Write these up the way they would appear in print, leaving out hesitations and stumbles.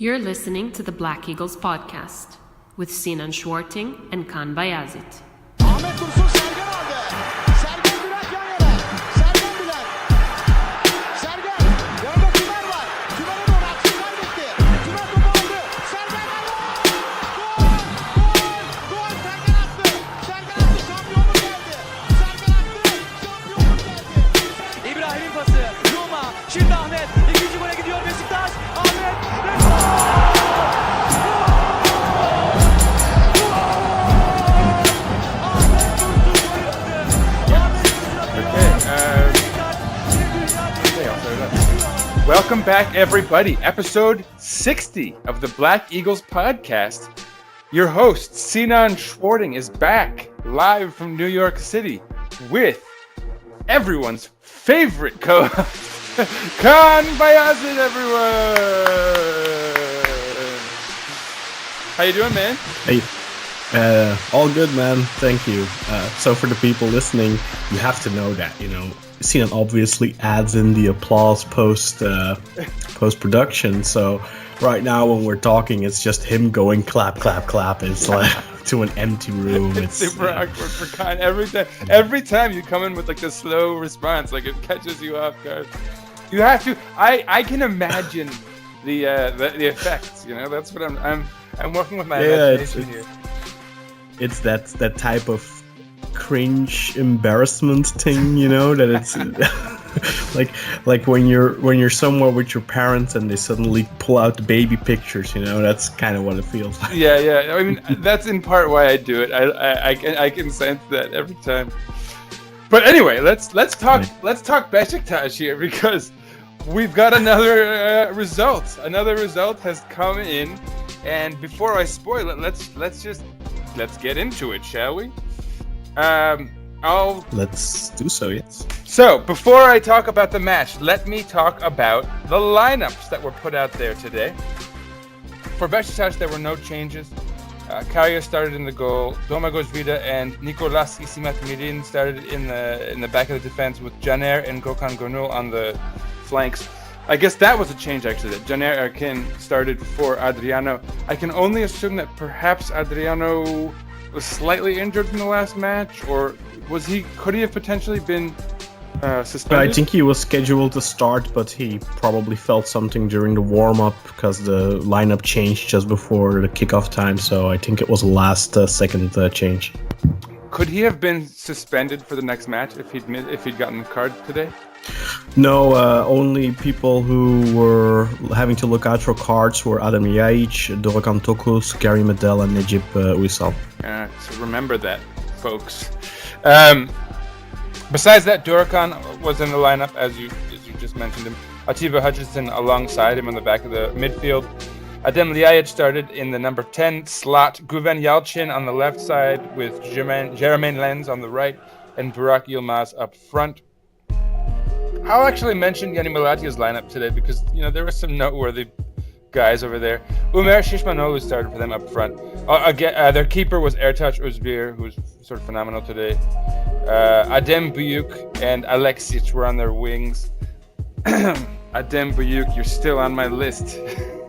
You're listening to the Black Eagles podcast with Sinan Schwarting and Kaan Bayazit. Ahmet Dursun Sergen aldı. Sergen Bülent yan yana. Sergen Bülent. Sergen. Yanında Tümer var. Tümer'e doğru aksiyon kaybetti. Tümer topu aldı. Sergen aldı. Gol! Gol! Gol! Sergen attı. Sergen attı. Şampiyonluk geldi. Sergen attı. Şampiyonluk geldi. İbrahim'in pası. Roma. Şimdi Ahmet. İkinci gole gidiyor Beşiktaş. Ahmet. Welcome back, everybody. Episode 60 of the Black Eagles podcast. Your host, Sinan Schwarting, is back live from New York City with everyone's favorite co-host, Kaan Bayazit, everyone. How you doing, man? Hey, all good, man. Thank you. So for the people listening, you have to know that, Sinan obviously adds in the applause post-production. So right now when we're talking, it's just him going clap, clap, clap. It's like to an empty room. It's super awkward for Kaan. Every time you come in with like the slow response, like it catches you off guard. You have to. I can imagine the effects. That's what I'm working with my imagination here. It's that type of cringe embarrassment thing, that it's like when you're somewhere with your parents and they suddenly pull out the baby pictures, that's kind of what it feels like. Yeah. I mean, that's in part why I do it. I can sense that every time. But anyway, let's talk Beşiktaş here because we've got another result. Another result has come in, and before I spoil it, let's get into it, shall we? Let's do so, yes. So, before I talk about the match, let me talk about the lineups that were put out there today. For Beşiktaş, there were no changes. Kaya started in the goal. Domagoj Vida and Nicolas Isimat-Mirin started in the back of the defense with Caner and Gökhan Gönül on the flanks. I guess that was a change, actually, that Caner Erkin started for Adriano. I can only assume that perhaps Adriano was slightly injured in the last match, or could he have potentially been suspended? I think he was scheduled to start, but he probably felt something during the warm-up because the lineup changed just before the kickoff time, so I think it was a last-second change. Could he have been suspended for the next match if he'd gotten the card today? No, only people who were having to look out for cards were Adem Ljajic, Dorukhan Tokus, Gary Medel, and Necip Uysal. So remember that, folks. Besides that, Dorukhan was in the lineup, as you just mentioned him. Atiba Hutchinson alongside him on the back of the midfield. Adem Ljajic started in the number 10 slot. Güven Yalçın on the left side with Jermaine Lens on the right, and Burak Yilmaz up front. I'll actually mention Yeni Malatya's lineup today because, there were some noteworthy guys over there. Umer Shishmanoglu started for them up front. Their keeper was Ertaç Özbir, who was sort of phenomenal today. Adem Büyük and Alexic were on their wings. Adem Büyük, you're still on my list.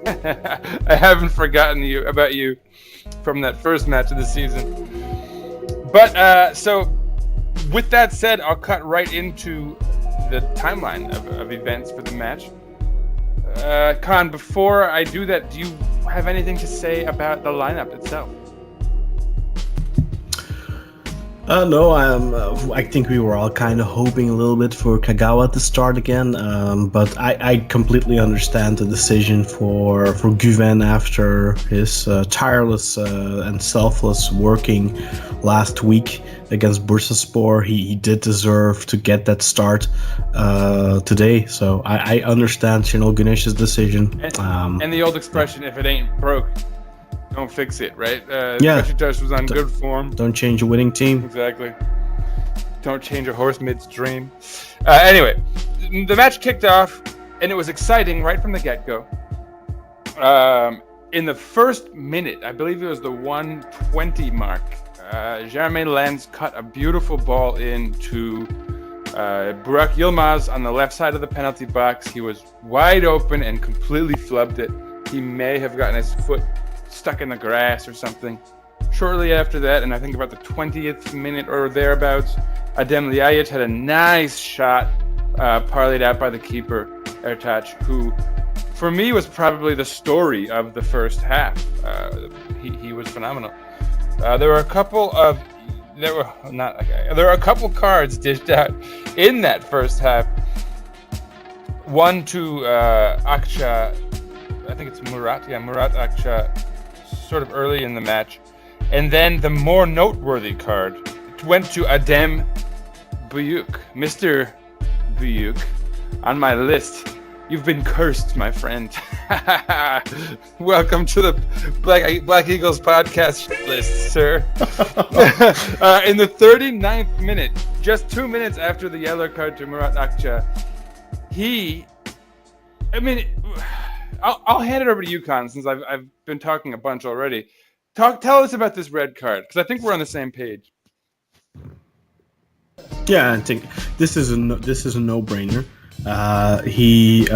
I haven't forgotten about you from that first match of the season. But, so, with that said, I'll cut right into the timeline of events for the match. Kaan, before I do that, do you have anything to say about the lineup itself? No, I think we were all kind of hoping a little bit for Kagawa to start again, but I completely understand the decision for Güven after his tireless and selfless working last week against Bursaspor. He did deserve to get that start today, so I understand Şenol Güneş's decision. And the old expression, if it ain't broke, don't fix it, right? Yeah. Beşiktaş was on good form. Don't change a winning team. Exactly. Don't change a horse midstream. Anyway, the match kicked off, and it was exciting right from the get-go. In the first minute, I believe it was the 1:20 mark, Jermaine Lens cut a beautiful ball into Burak Yilmaz on the left side of the penalty box. He was wide open and completely flubbed it. he may have gotten his foot stuck in the grass or something. Shortly after that, and I think about the 20th minute or thereabouts, Adem Ljajic had a nice shot parlayed out by the keeper, Ertac, who, for me, was probably the story of the first half. He was phenomenal. There were a couple cards dished out in that first half. One to Akça, I think it's Murat Akça, sort of early in the match. And then the more noteworthy card went to Adem Büyük. Mr. Büyük, on my list. You've been cursed, my friend. Welcome to the Black Eagles podcast list, sir. In the 39th minute, just 2 minutes after the yellow card to Murat Akça, I'll hand it over to you, Kaan, since I've been talking a bunch already. Tell us about this red card, because I think we're on the same page. Yeah, I think this is a no-brainer. He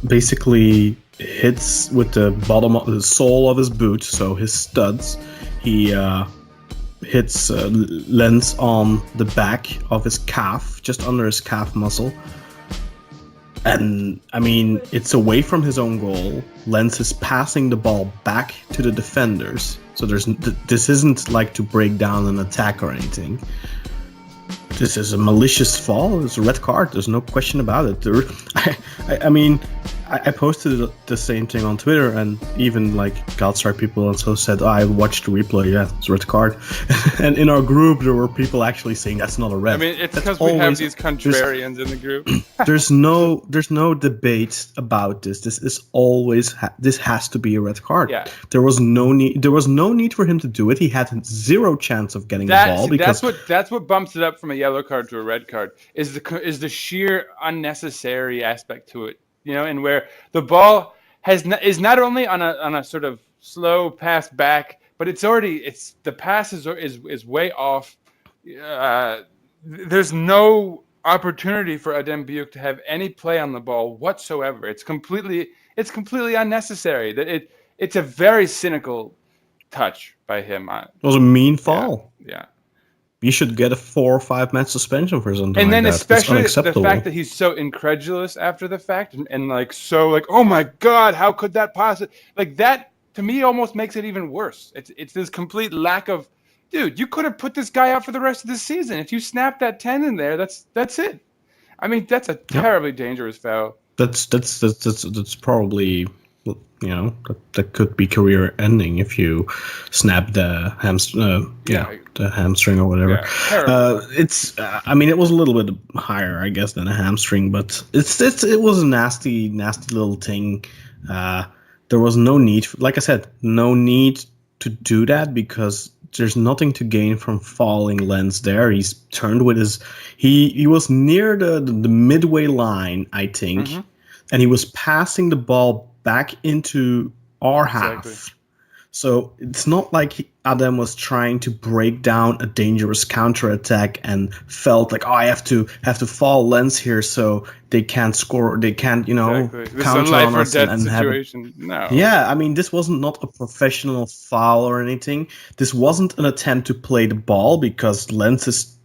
basically hits with the bottom of the sole of his boot, so his studs. He hits Lens on the back of his calf, just under his calf muscle. And I mean, it's away from his own goal. Lens is passing the ball back to the defenders. So this isn't like to break down an attack or anything. This is a malicious fall. It's a red card. There's no question about it. I posted the same thing on Twitter, and even like Galstar people also said, I watched the replay. Yeah, it's a red card. And in our group, there were people actually saying that's not a red. I mean, it's because we have these contrarians in the group. There's no debate about this. This is always this has to be a red card. Yeah. There was no need for him to do it. He had zero chance of getting the ball because that's what bumps it up from a yellow card to a red card is the sheer unnecessary aspect to it. You know, and where the ball is not only on a sort of slow pass back, but the pass is way off. There's no opportunity for Adem Büyük to have any play on the ball whatsoever. It's completely unnecessary. That it's a very cynical touch by him. It was a mean fall. Yeah. You should get a 4 or 5 match suspension for something. And then like that. especially the fact that he's so incredulous after the fact and oh my God, how could that possibly, like, that to me almost makes it even worse. It's this complete lack of, dude, you could have put this guy out for the rest of the season. If you snap that tendon there, that's it. I mean, that's a terribly dangerous foul. That's probably, you know, that could be career ending if you snap the the hamstring or whatever. Yeah, it was a little bit higher, I guess, than a hamstring, but it was a nasty little thing. There was no need, like I said, no need to do that because there's nothing to gain from falling Lens there. He's turned with he was near the midway line, I think, and he was passing the ball back into our half. So it's not like Adem was trying to break down a dangerous counterattack and felt like, I have to fall Lens here so they can't score, they can't, counter on us and situation. No. Yeah, I mean, this wasn't not a professional foul or anything. This wasn't an attempt to play the ball because Lens is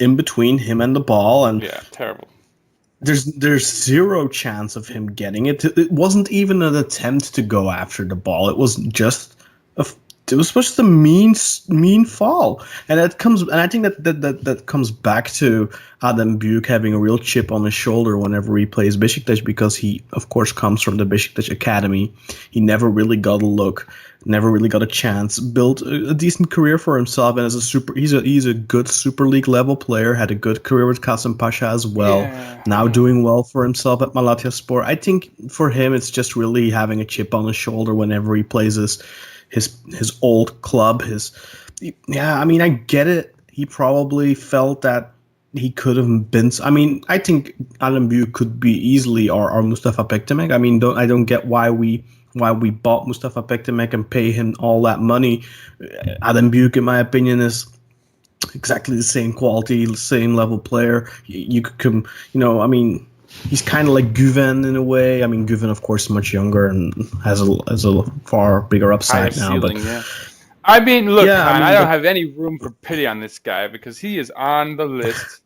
in between him and the ball, and terrible. There's zero chance of him getting it. It wasn't even an attempt to go after the ball. It was just it was supposed to mean fall, and I think that comes back to Adem Büyük having a real chip on his shoulder whenever he plays Beşiktaş, because he of course comes from the Beşiktaş academy. He never really got a look, never really got a chance, built a decent career for himself, and he's a good Super League level player, had a good career with Kasımpaşa as well. Now doing well for himself at Malatyaspor. I think for him it's just really having a chip on his shoulder whenever he plays his old club. I get it. He probably felt that he could have been. I mean, I think Adem Büyük could be easily our Mustafa Bekdemek. I mean, I don't get why we bought Mustafa Bekdemek and pay him all that money. Adem Büyük, in my opinion, is exactly the same quality, same level player. You could come, I mean, he's kind of like Guven in a way. I mean, Guven, of course, much younger and has a far bigger upside now. Ceiling, but yeah. I mean, look, Yeah, Kaan, I mean, I don't but- have any room for pity on this guy because he is on the list.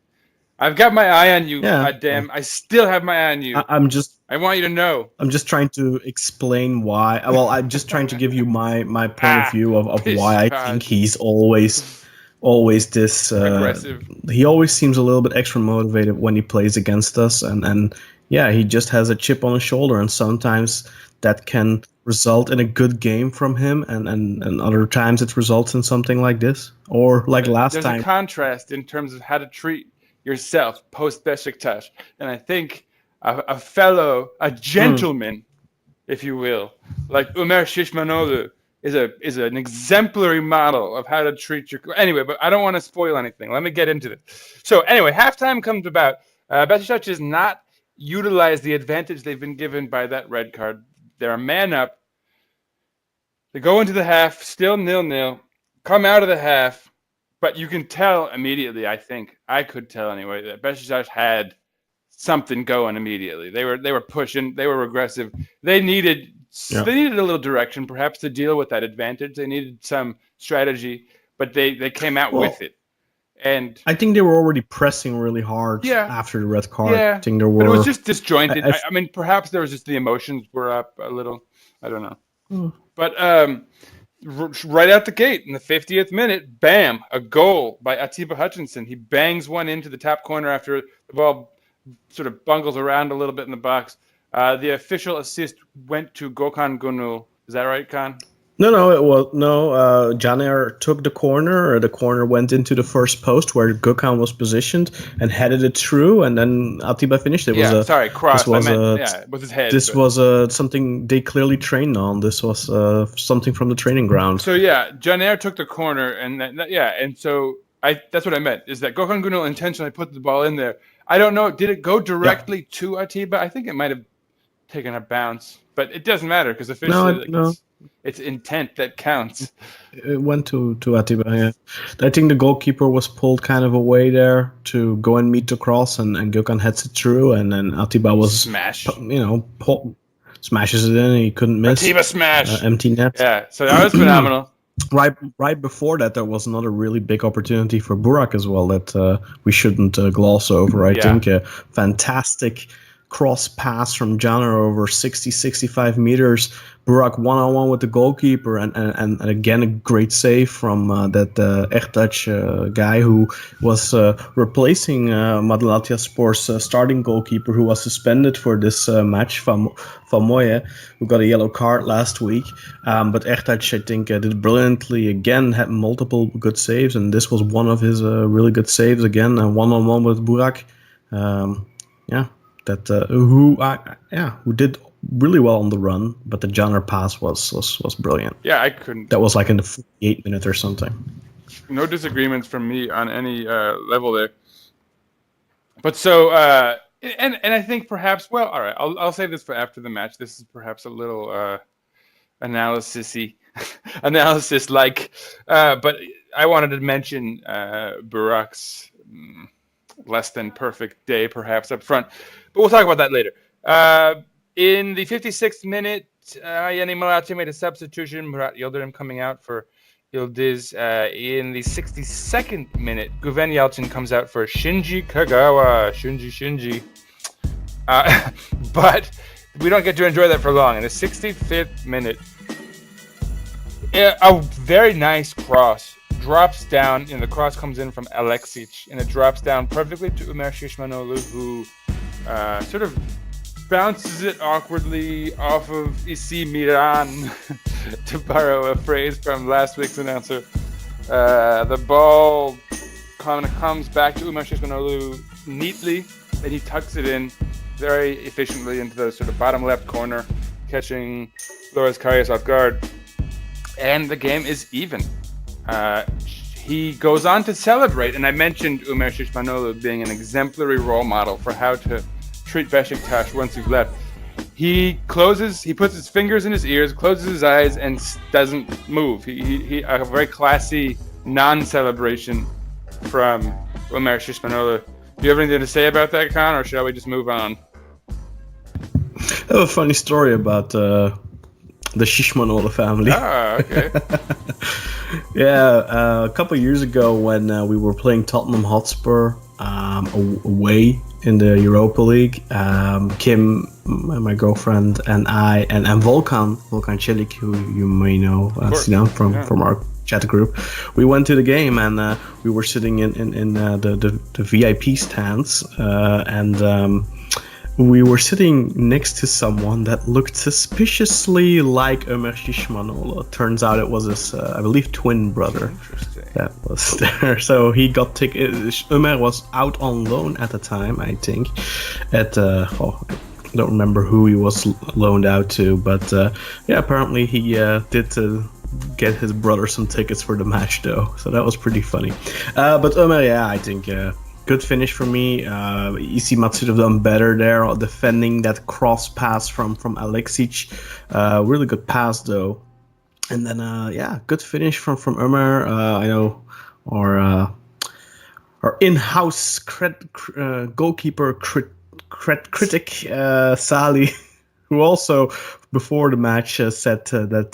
I've got my eye on you. Yeah. Goddamn, I still have my eye on you. I'm just I want you to know. I'm just trying to explain why. Well, I'm just trying to give you my point of view of why I think he's always this Aggressive. He always seems a little bit extra motivated when he plays against us, and yeah, he just has a chip on his shoulder, and sometimes that can result in a good game from him, and other times it results in something like this, or like last There's time. a contrast in terms of how to treat yourself post Beşiktaş, and I think a gentleman, if you will, like Ömer Şişmanoğlu is an exemplary model of how to treat your. Anyway, but I don't want to spoil anything. Let me get into this. So anyway, halftime comes about. Beşiktaş does not utilize the advantage they've been given by that red card. They're a man up. They go into the half, still 0-0. Come out of the half, but you can tell immediately. I think I could tell anyway that Beşiktaş had something going immediately. They were pushing. They were aggressive. They needed a little direction, perhaps, to deal with that advantage. They needed some strategy, but they came out with it. And I think they were already pressing really hard after the red card. Yeah, I think there were. but it was just disjointed. I mean, perhaps there was just the emotions were up a little. I don't know. But right out the gate in the 50th minute, bam, a goal by Atiba Hutchinson. He bangs one into the top corner after the ball sort of bungles around a little bit in the box. The official assist went to Gökhan Gönül. Is that right, Kaan? No. Caner took the corner. The corner went into the first post where Gökhan was positioned and headed it through, and then Atiba finished it. Cross. This was with his head. This was something they clearly trained on. This was something from the training ground. So Caner took the corner, and so that's what I meant, is that Gökhan Gönül intentionally put the ball in there. I don't know, did it go directly to Atiba? I think it might have taken a bounce, but it doesn't matter because officially it's intent that counts. It went to Atiba, yeah. I think the goalkeeper was pulled kind of away there to go and meet the cross, and Gökhan heads it through, and then Atiba was smashes it in, and he couldn't miss. Atiba smash! Empty net. Yeah, so that was phenomenal. Right before that, there was another really big opportunity for Burak as well that we shouldn't gloss over. I think a fantastic cross pass from Caner over 65 meters. Burak one-on-one with the goalkeeper, and again a great save from that Ertaç guy who was replacing Malatyaspor's starting goalkeeper, who was suspended for this match, Famoye, who got a yellow card last week. But Ertaç, I think, did brilliantly again, had multiple good saves, and this was one of his really good saves again, one-on-one with Burak. Who did really well on the run, but the Caner pass was brilliant. Yeah, I couldn't. That was like in the 48th minute or something. No disagreements from me on any level there. But so, and I think perhaps, well, all right, I'll say this for after the match. This is perhaps a little analysis-y, analysis-like, but I wanted to mention Burak's less than perfect day, perhaps up front. But we'll talk about that later. In the 56th minute, Yeni Malatya made a substitution. Murat Yildirim coming out for Yildiz. In the 62nd minute, Güven Yalçın comes out for Shinji Kagawa. Shinji. But we don't get to enjoy that for long. In the 65th minute, a very nice cross drops down, and the cross comes in from Alexic, and it drops down perfectly to Ömer Şişmanoğlu, who sort of bounces it awkwardly off of Isi Miran, to borrow a phrase from last week's announcer. The ball kind of comes back to Ömer Şişmanoğlu neatly, and he tucks it in very efficiently into the sort of bottom left corner, catching Loris Karius off guard. And the game is even. He goes on to celebrate, and I mentioned Ömer Şişmanoğlu being an exemplary role model for how to treat Beşiktaş once you've left. He puts his fingers in his ears, closes his eyes, and doesn't move. He a very classy non-celebration from Ömer Şişmanoğlu. Do you have anything to say about that, Kaan, or shall we just move on? I have a funny story about the Shishmanola family. Ah, okay. Yeah, a couple of years ago when we were playing Tottenham Hotspur away in the Europa League, Kim, my girlfriend, and I, and Volkan Celik, who you may know, Sinan from our chat group, we went to the game, and we were sitting in the VIP stands, and we were sitting next to someone that looked suspiciously like Ömer Şişmanoğlu. Turns out it was his, I believe, twin brother that was there. So he got tickets. Ömer was out on loan at the time, I think. I don't remember who he was loaned out to, but yeah, apparently he did get his brother some tickets for the match, though. So that was pretty funny. But Ömer, yeah, I think... good finish for me. Isimat should have done better there, defending that cross pass from Alexic. Really good pass though. And then good finish from Ömer. I know our in-house goalkeeper critic Sali, who also before the match said that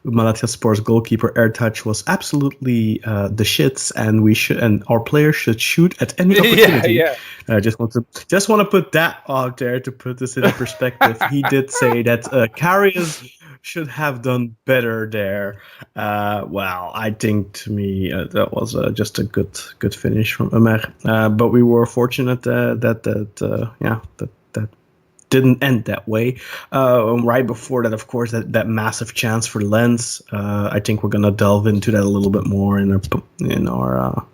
Malatyaspor's goalkeeper Ertaç was absolutely the shits, and our players should shoot at any opportunity. Yeah. I just want to put that out there to put this in perspective. He did say that Karius should have done better there. Well, I think to me that was just a good finish from Ömer. But we were fortunate that didn't end that way. Right before that, of course, that massive chance for Lens. I think we're gonna delve into that a little bit more in our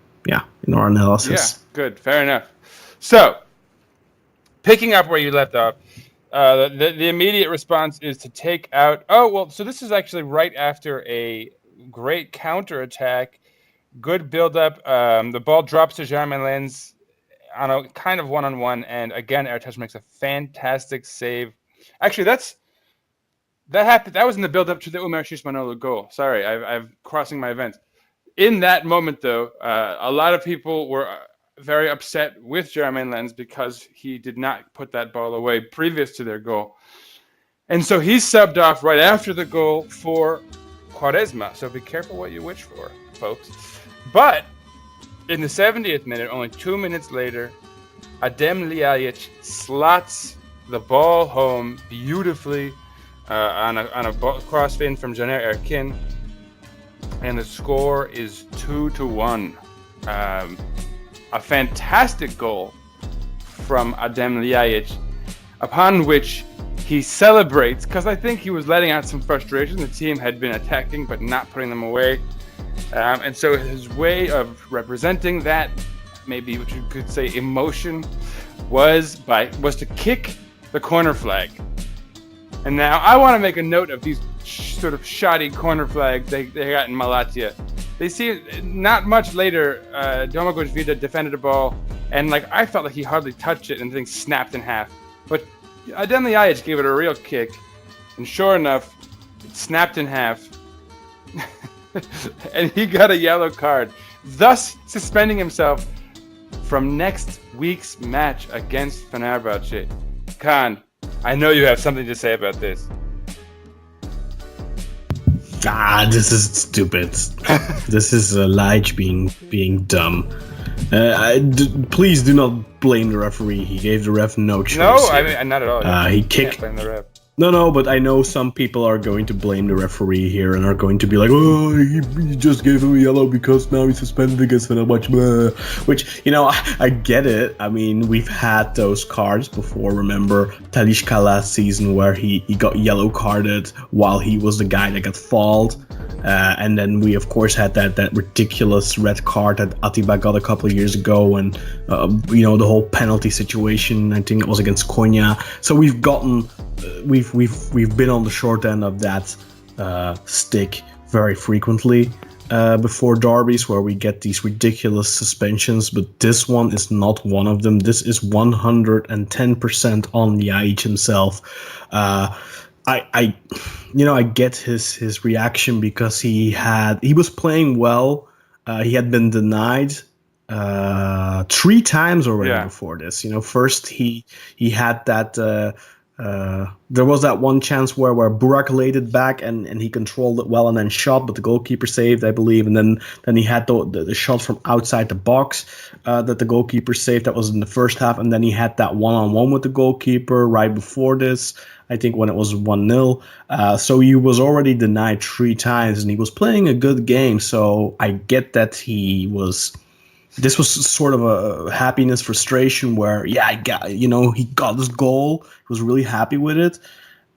analysis. Yeah, good, fair enough. So, picking up where you left off, the immediate response is to take out. Oh well, so this is actually right after a great counterattack, good build up. The ball drops to Germain Lens on a kind of one-on-one, and again, Ertaç makes a fantastic save. Actually, that happened. That was in the build-up to the Ömer Şişmanoğlu goal. Sorry, I'm crossing my events. In that moment, though, a lot of people were very upset with Germain Lens because he did not put that ball away previous to their goal. And so he subbed off right after the goal for Quaresma. So be careful what you wish for, folks. But in the 70th minute, only 2 minutes later, Adem Ljajic slots the ball home beautifully on a crossfin from Caner Erkin, and the score is 2-1. A fantastic goal from Adem Ljajic, upon which he celebrates, because I think he was letting out some frustration. The team had been attacking but not putting them away. And so his way of representing that, maybe what you could say emotion, was to kick the corner flag. And now I want to make a note of these sort of shoddy corner flags they got in Malatya. They see not much later, Domagoj Vida defended the ball, and I felt like he hardly touched it, and the thing snapped in half. But Adem Ljajic gave it a real kick, and sure enough, it snapped in half. And he got a yellow card, thus suspending himself from next week's match against Fenerbahce. Kaan, I know you have something to say about this. This is stupid. This is Lige being dumb. Please do not blame the referee. He gave the ref no choice. No, here. I mean, not at all. He You kicked. can't blame the ref. No, but I know some people are going to blame the referee here and are going to be like, oh, he just gave him a yellow because now he's suspended against Fenerbahce. Which, I get it. I mean, we've had those cards before. Remember Talisca last season where he got yellow carded while he was the guy that got fouled. And then we, of course, had that ridiculous red card that Atiba got a couple of years ago, and the whole penalty situation. I think it was against Konya. So we've gotten, we've been on the short end of that stick very frequently before derbies, where we get these ridiculous suspensions. But this one is not one of them. This is 110% on Ljajic himself. I get his reaction because he was playing well. He had been denied 3 times already before this. First he had that There was that one chance where Burak laid it back and he controlled it well and then shot, but the goalkeeper saved, I believe. And then he had the shot from outside the box that the goalkeeper saved. That was in the first half. And then he had that one-on-one with the goalkeeper right before this, I think when it was 1-0. So he was already denied 3 times, and he was playing a good game. So I get that this was sort of a happiness frustration where, he got his goal. He was really happy with it.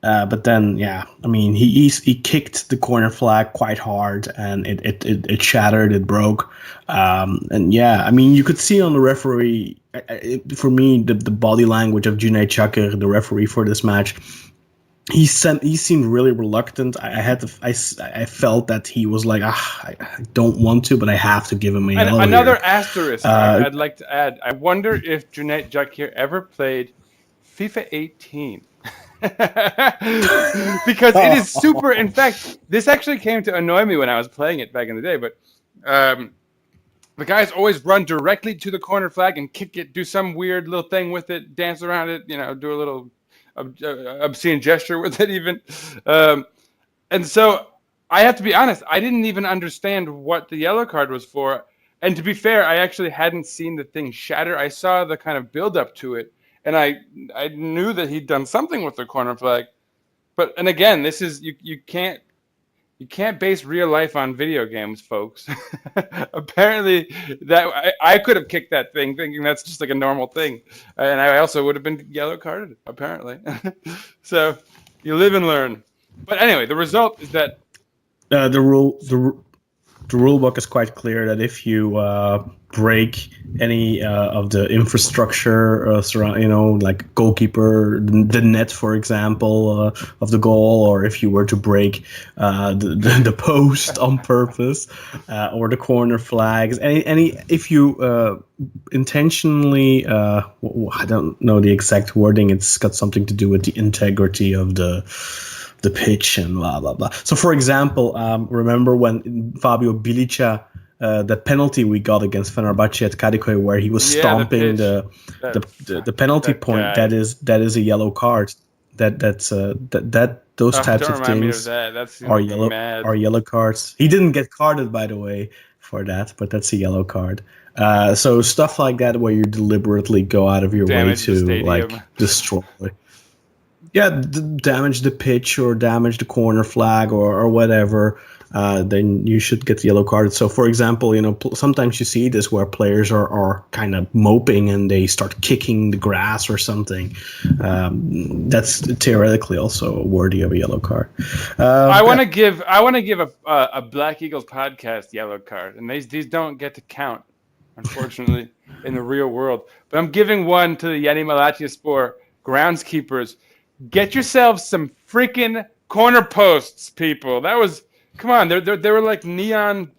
But then, he kicked the corner flag quite hard, and it shattered, it broke. You could see on the referee, for me, the body language of Cüneyt Çakır, the referee for this match. He seemed really reluctant. I felt that he was like, I don't want to, but I have to give him a yellow. Another asterisk I'd like to add. I wonder if Cüneyt Çakır ever played FIFA 18. Because it is super. In fact, this actually came to annoy me when I was playing it back in the day. But the guys always run directly to the corner flag and kick it, do some weird little thing with it, dance around it, do a little obscene gesture with it even. And so I have to be honest, I didn't even understand what the yellow card was for. And to be fair, I actually hadn't seen the thing shatter. I saw the kind of build up to it, and I knew that he'd done something with the corner flag. And again, this is you can't base real life on video games, folks. Apparently, that I could have kicked that thing thinking that's just like a normal thing, and I also would have been yellow carded. Apparently, so you live and learn. But anyway, the result is that the rule book is quite clear that if you break any of the infrastructure surround, like goalkeeper, the net, for example, of the goal, or if you were to break the post on purpose, or the corner flags, if you intentionally, I don't know the exact wording. It's got something to do with the integrity of the pitch and blah blah blah. So, for example, remember when Fabio Bilica, the penalty we got against Fenerbahce at Kadıköy, where he was stomping the penalty point. Guy. That is a yellow card. Those types of things are yellow cards. He didn't get carded, by the way, for that, but that's a yellow card. So stuff like that, where you deliberately go out of your way to destroy. Yeah, damage the pitch or damage the corner flag or whatever, then you should get the yellow card. So, for example, sometimes you see this where players are kind of moping and they start kicking the grass or something. That's theoretically also worthy of a yellow card. I want to give a Black Eagles podcast yellow card, and these don't get to count, unfortunately, in the real world. But I'm giving one to the Yeni Malatyaspor groundskeepers. Get yourselves some freaking corner posts, people. Come on, they were like neon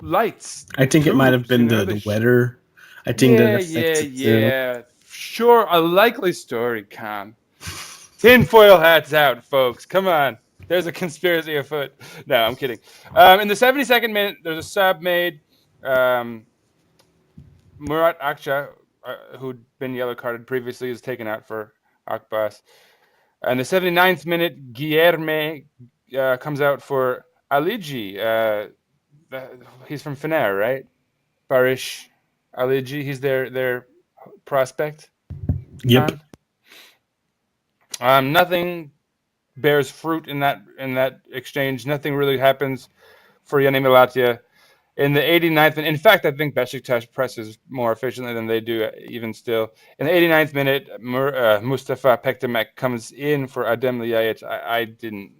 lights. I think it might have been the weather. I think that affected it. Sure, a likely story, Kaan. Tinfoil hats out, folks. Come on. There's a conspiracy afoot. No, I'm kidding. In the 72nd minute, there's a sub made. Murat Akça, who'd been yellow carded previously, is taken out for Akbas. And the 79th minute, Guilherme comes out for Aligi. He's from Fener, right? Barish Aligi. He's their prospect. Yep. Nothing bears fruit in that exchange. Nothing really happens for Yeni Malatya. In the 89th, and in fact, I think Beşiktaş presses more efficiently than they do even still. In the 89th minute, Mustafa Pekdemek comes in for Adem Ljajic. I didn't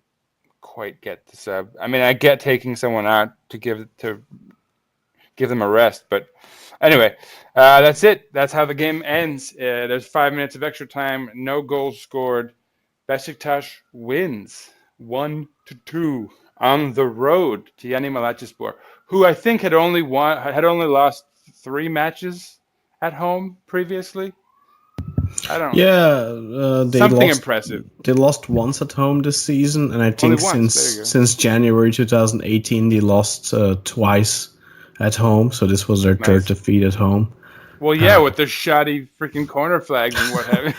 quite get the sub. I mean, I get taking someone out to give them a rest, but anyway, that's it. That's how the game ends. There's 5 minutes of extra time, no goals scored. Beşiktaş wins 1-2 on the road to Yeni Malatyaspor, who I think had only lost 3 matches at home previously. I don't know. Yeah, something impressive. They lost once at home this season, and I think since January 2018 they lost twice at home. So this was their third defeat at home. Well, yeah, with their shoddy freaking corner flags and what have you.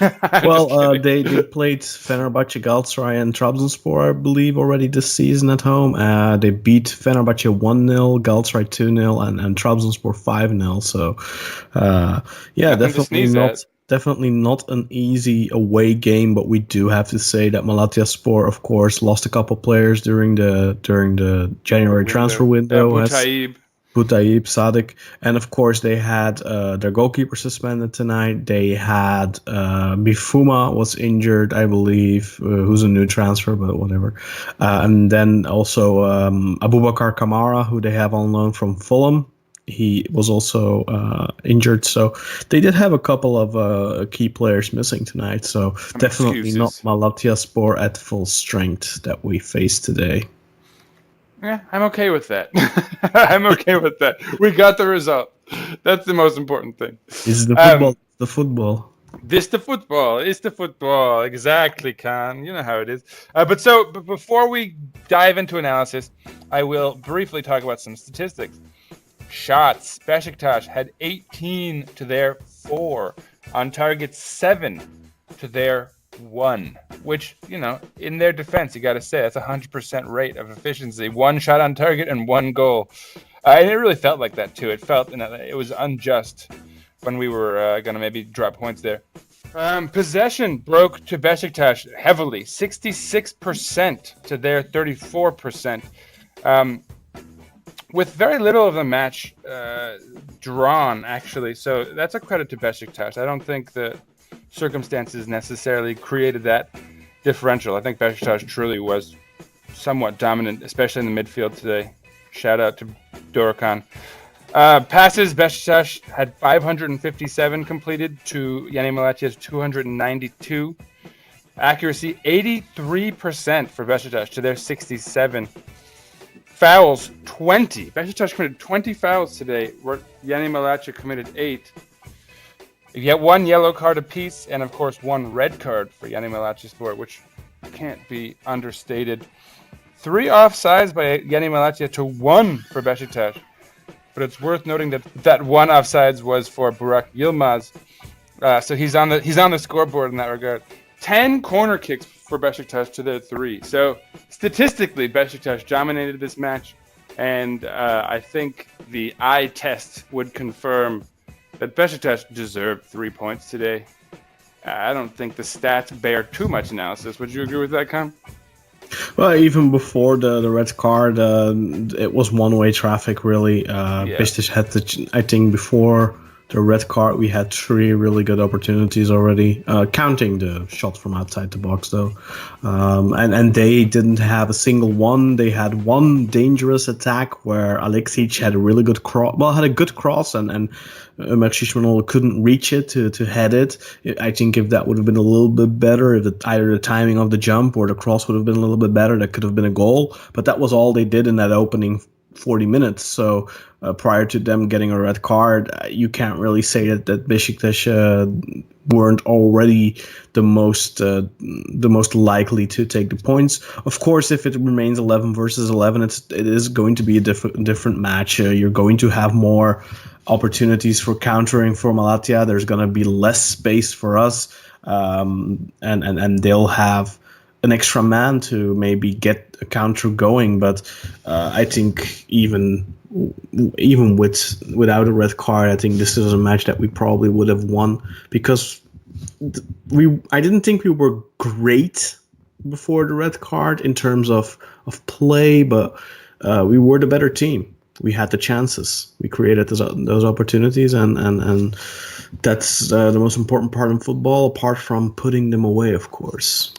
Well, they played Fenerbahce, Galatasaray, and Trabzonspor, I believe, already this season at home. They beat Fenerbahce 1-0, Galatasaray 2-0, and Trabzonspor 5-0. So, yeah, Nothing to sneeze at. definitely not an easy away game. But we do have to say that Malatyaspor, of course, lost a couple players during the January transfer window. Boutaïb, Sadik, and of course they had their goalkeeper suspended tonight. They had Bifuma was injured, I believe, who's a new transfer, but whatever. And then also Abubakar Kamara, who they have on loan from Fulham. He was also injured, so they did have a couple of key players missing tonight. So definitely not Malatyaspor at full strength that we face today. Yeah, I'm okay with that. I'm okay with that. We got the result. That's the most important thing. It's the football. The football. It's the football. Exactly, Kaan. You know how it is. But before we dive into analysis, I will briefly talk about some statistics. Shots. Beşiktaş had 18 to their 4. On target 7 to their 1, which, in their defense, you got to say that's 100% rate of efficiency. 1 shot on target and 1 goal. And it really felt like that too. It felt it was unjust when we were going to maybe drop points there. Possession broke to Beşiktaş heavily, 66% to their 34%. With very little of the match drawn, actually. So that's a credit to Beşiktaş. I don't think the circumstances necessarily created that differential. I think Beşiktaş truly was somewhat dominant, especially in the midfield today. Shout out to Dorukhan. Passes, Beşiktaş had 557 completed to Yeni Malatya's 292. Accuracy, 83% for Beşiktaş to their 67. Fouls, 20. Beşiktaş committed 20 fouls today, where Yeni Malatya committed 8. You get 1 yellow card apiece, and of course 1 red card for Yeni Malatyaspor, which can't be understated. 3 offsides by Yeni Malatya to 1 for Beşiktaş. But it's worth noting that 1 offsides was for Burak Yilmaz. So he's on the scoreboard in that regard. 10 corner kicks for Beşiktaş to their 3. So statistically, Beşiktaş dominated this match, and I think the eye test would confirm that Beşiktaş deserved 3 points today. I don't think the stats bear too much analysis. Would you agree with that, Kaan? Well, even before the red card, it was one-way traffic, really. Beşiktaş had I think before the red card, we had 3 really good opportunities already, counting the shot from outside the box, though. And they didn't have a single one. They had 1 dangerous attack where Alexic had a really good cross. Well, had a good cross, and Ömer Şişmanoğlu couldn't reach it to head it. I think if that would have been a little bit better, if either the timing of the jump or the cross would have been a little bit better, that could have been a goal. But that was all they did in that opening 40 minutes. So prior to them getting a red card, you can't really say that Beşiktaş weren't already the most likely to take the points. Of course, if it remains 11 versus 11, it is going to be a different match. You're going to have more opportunities for countering for Malatya. There's going to be less space for us, and they'll have an extra man to maybe get a counter going. But I think even without a red card, I think this is a match that we probably would have won, because I didn't think we were great before the red card in terms of play, but we were the better team. We had the chances. We created those opportunities, and that's the most important part in football, apart from putting them away, of course.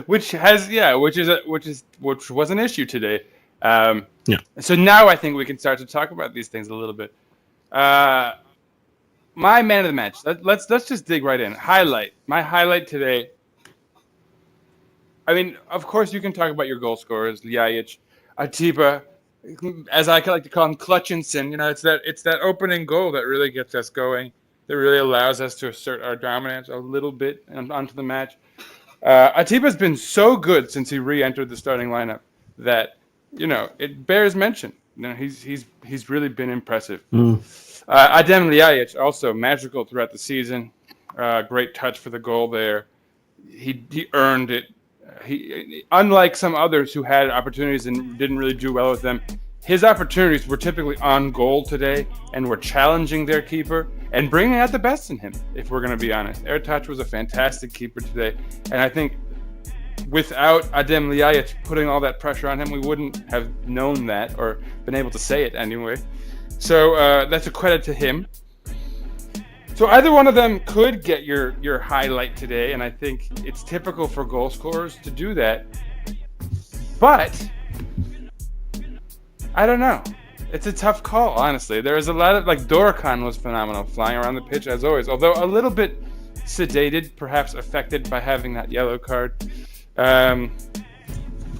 which was an issue today. So now I think we can start to talk about these things a little bit. My man of the match. Let's just dig right in. My highlight today. I mean, of course, you can talk about your goal scorers, Ljajic, Atiba, as I like to call him, Clutchinson. It's that opening goal that really gets us going. That really allows us to assert our dominance a little bit onto the match. Atiba's been so good since he re-entered the starting lineup that it bears mention. He's really been impressive. Adem Ljajic, also magical throughout the season. Great touch for the goal there. He earned it. He, unlike some others who had opportunities and didn't really do well with them, his opportunities were typically on goal today and were challenging their keeper and bringing out the best in him, if we're going to be honest. Ertaç was a fantastic keeper today, and I think without Adem Ljajic putting all that pressure on him, we wouldn't have known that or been able to say it anyway. So that's a credit to him. So either one of them could get your highlight today, and I think it's typical for goal scorers to do that. But I don't know. It's a tough call, honestly. There is a lot of, Dorukhan was phenomenal flying around the pitch as always, although a little bit sedated, perhaps affected by having that yellow card.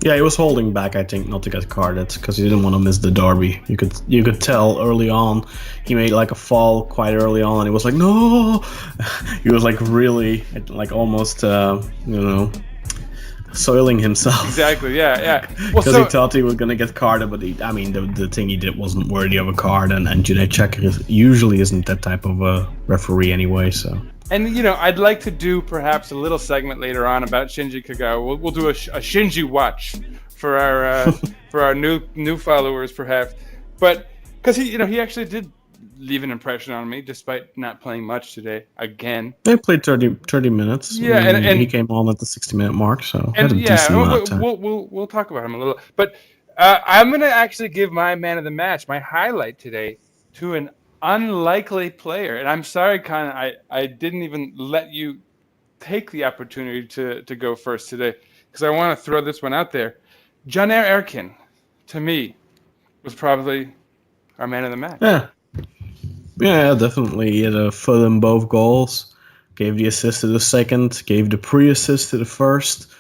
Yeah, he was holding back, I think, not to get carded because he didn't want to miss the derby. You could tell early on. He made a fall quite early on, and he was like, no. He was really almost soiling himself. Exactly. Yeah. Because he thought he was gonna get carded, but the thing he did wasn't worthy of a card, and Juraj Čakar usually isn't that type of a referee anyway. So. And, I'd like to do perhaps a little segment later on about Shinji Kagawa. We'll do a Shinji watch for our for our new followers, perhaps. But because he actually did leave an impression on me, despite not playing much today. Again, they played 30 minutes. Yeah, and he came on at the 60-minute mark, so we'll talk about him a little. But I'm gonna actually give my man of the match, my highlight today, to an unlikely player. And I'm sorry, Kaan, I didn't even let you take the opportunity to go first today because I want to throw this one out there. Caner Erkin, to me, was probably our man of the match. Yeah, definitely. He had a foot in both goals. Gave the assist to the second, gave the pre-assist to the first.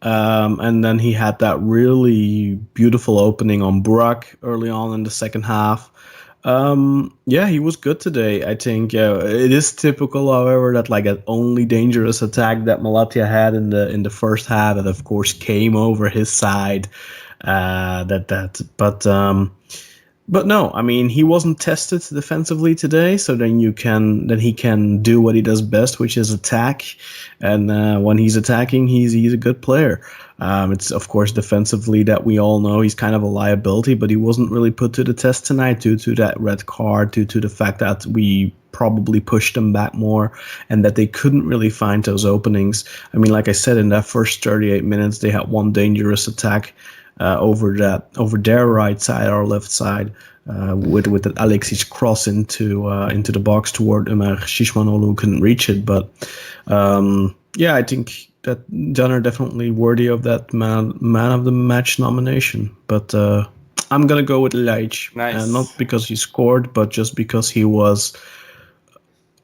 And then he had that really beautiful opening on Burak early on in the second half. He was good today. I think it is typical, however, that that only dangerous attack that Malatya had in the first half, that of course came over his side. But no, he wasn't tested defensively today. So then he can do what he does best, which is attack. And when he's attacking, he's a good player. It's of course defensively that we all know he's kind of a liability, but he wasn't really put to the test tonight due to that red card, due to the fact that we probably pushed them back more and that they couldn't really find those openings. Like I said, in that first 38 minutes, they had one dangerous attack over their right side or left side with an Alexic cross into the box toward Ömer Şişmanoğlu, couldn't reach it. But I think that Caner definitely worthy of that man of the match nomination. But I'm gonna go with Ljajic, nice. Not because he scored, but just because he was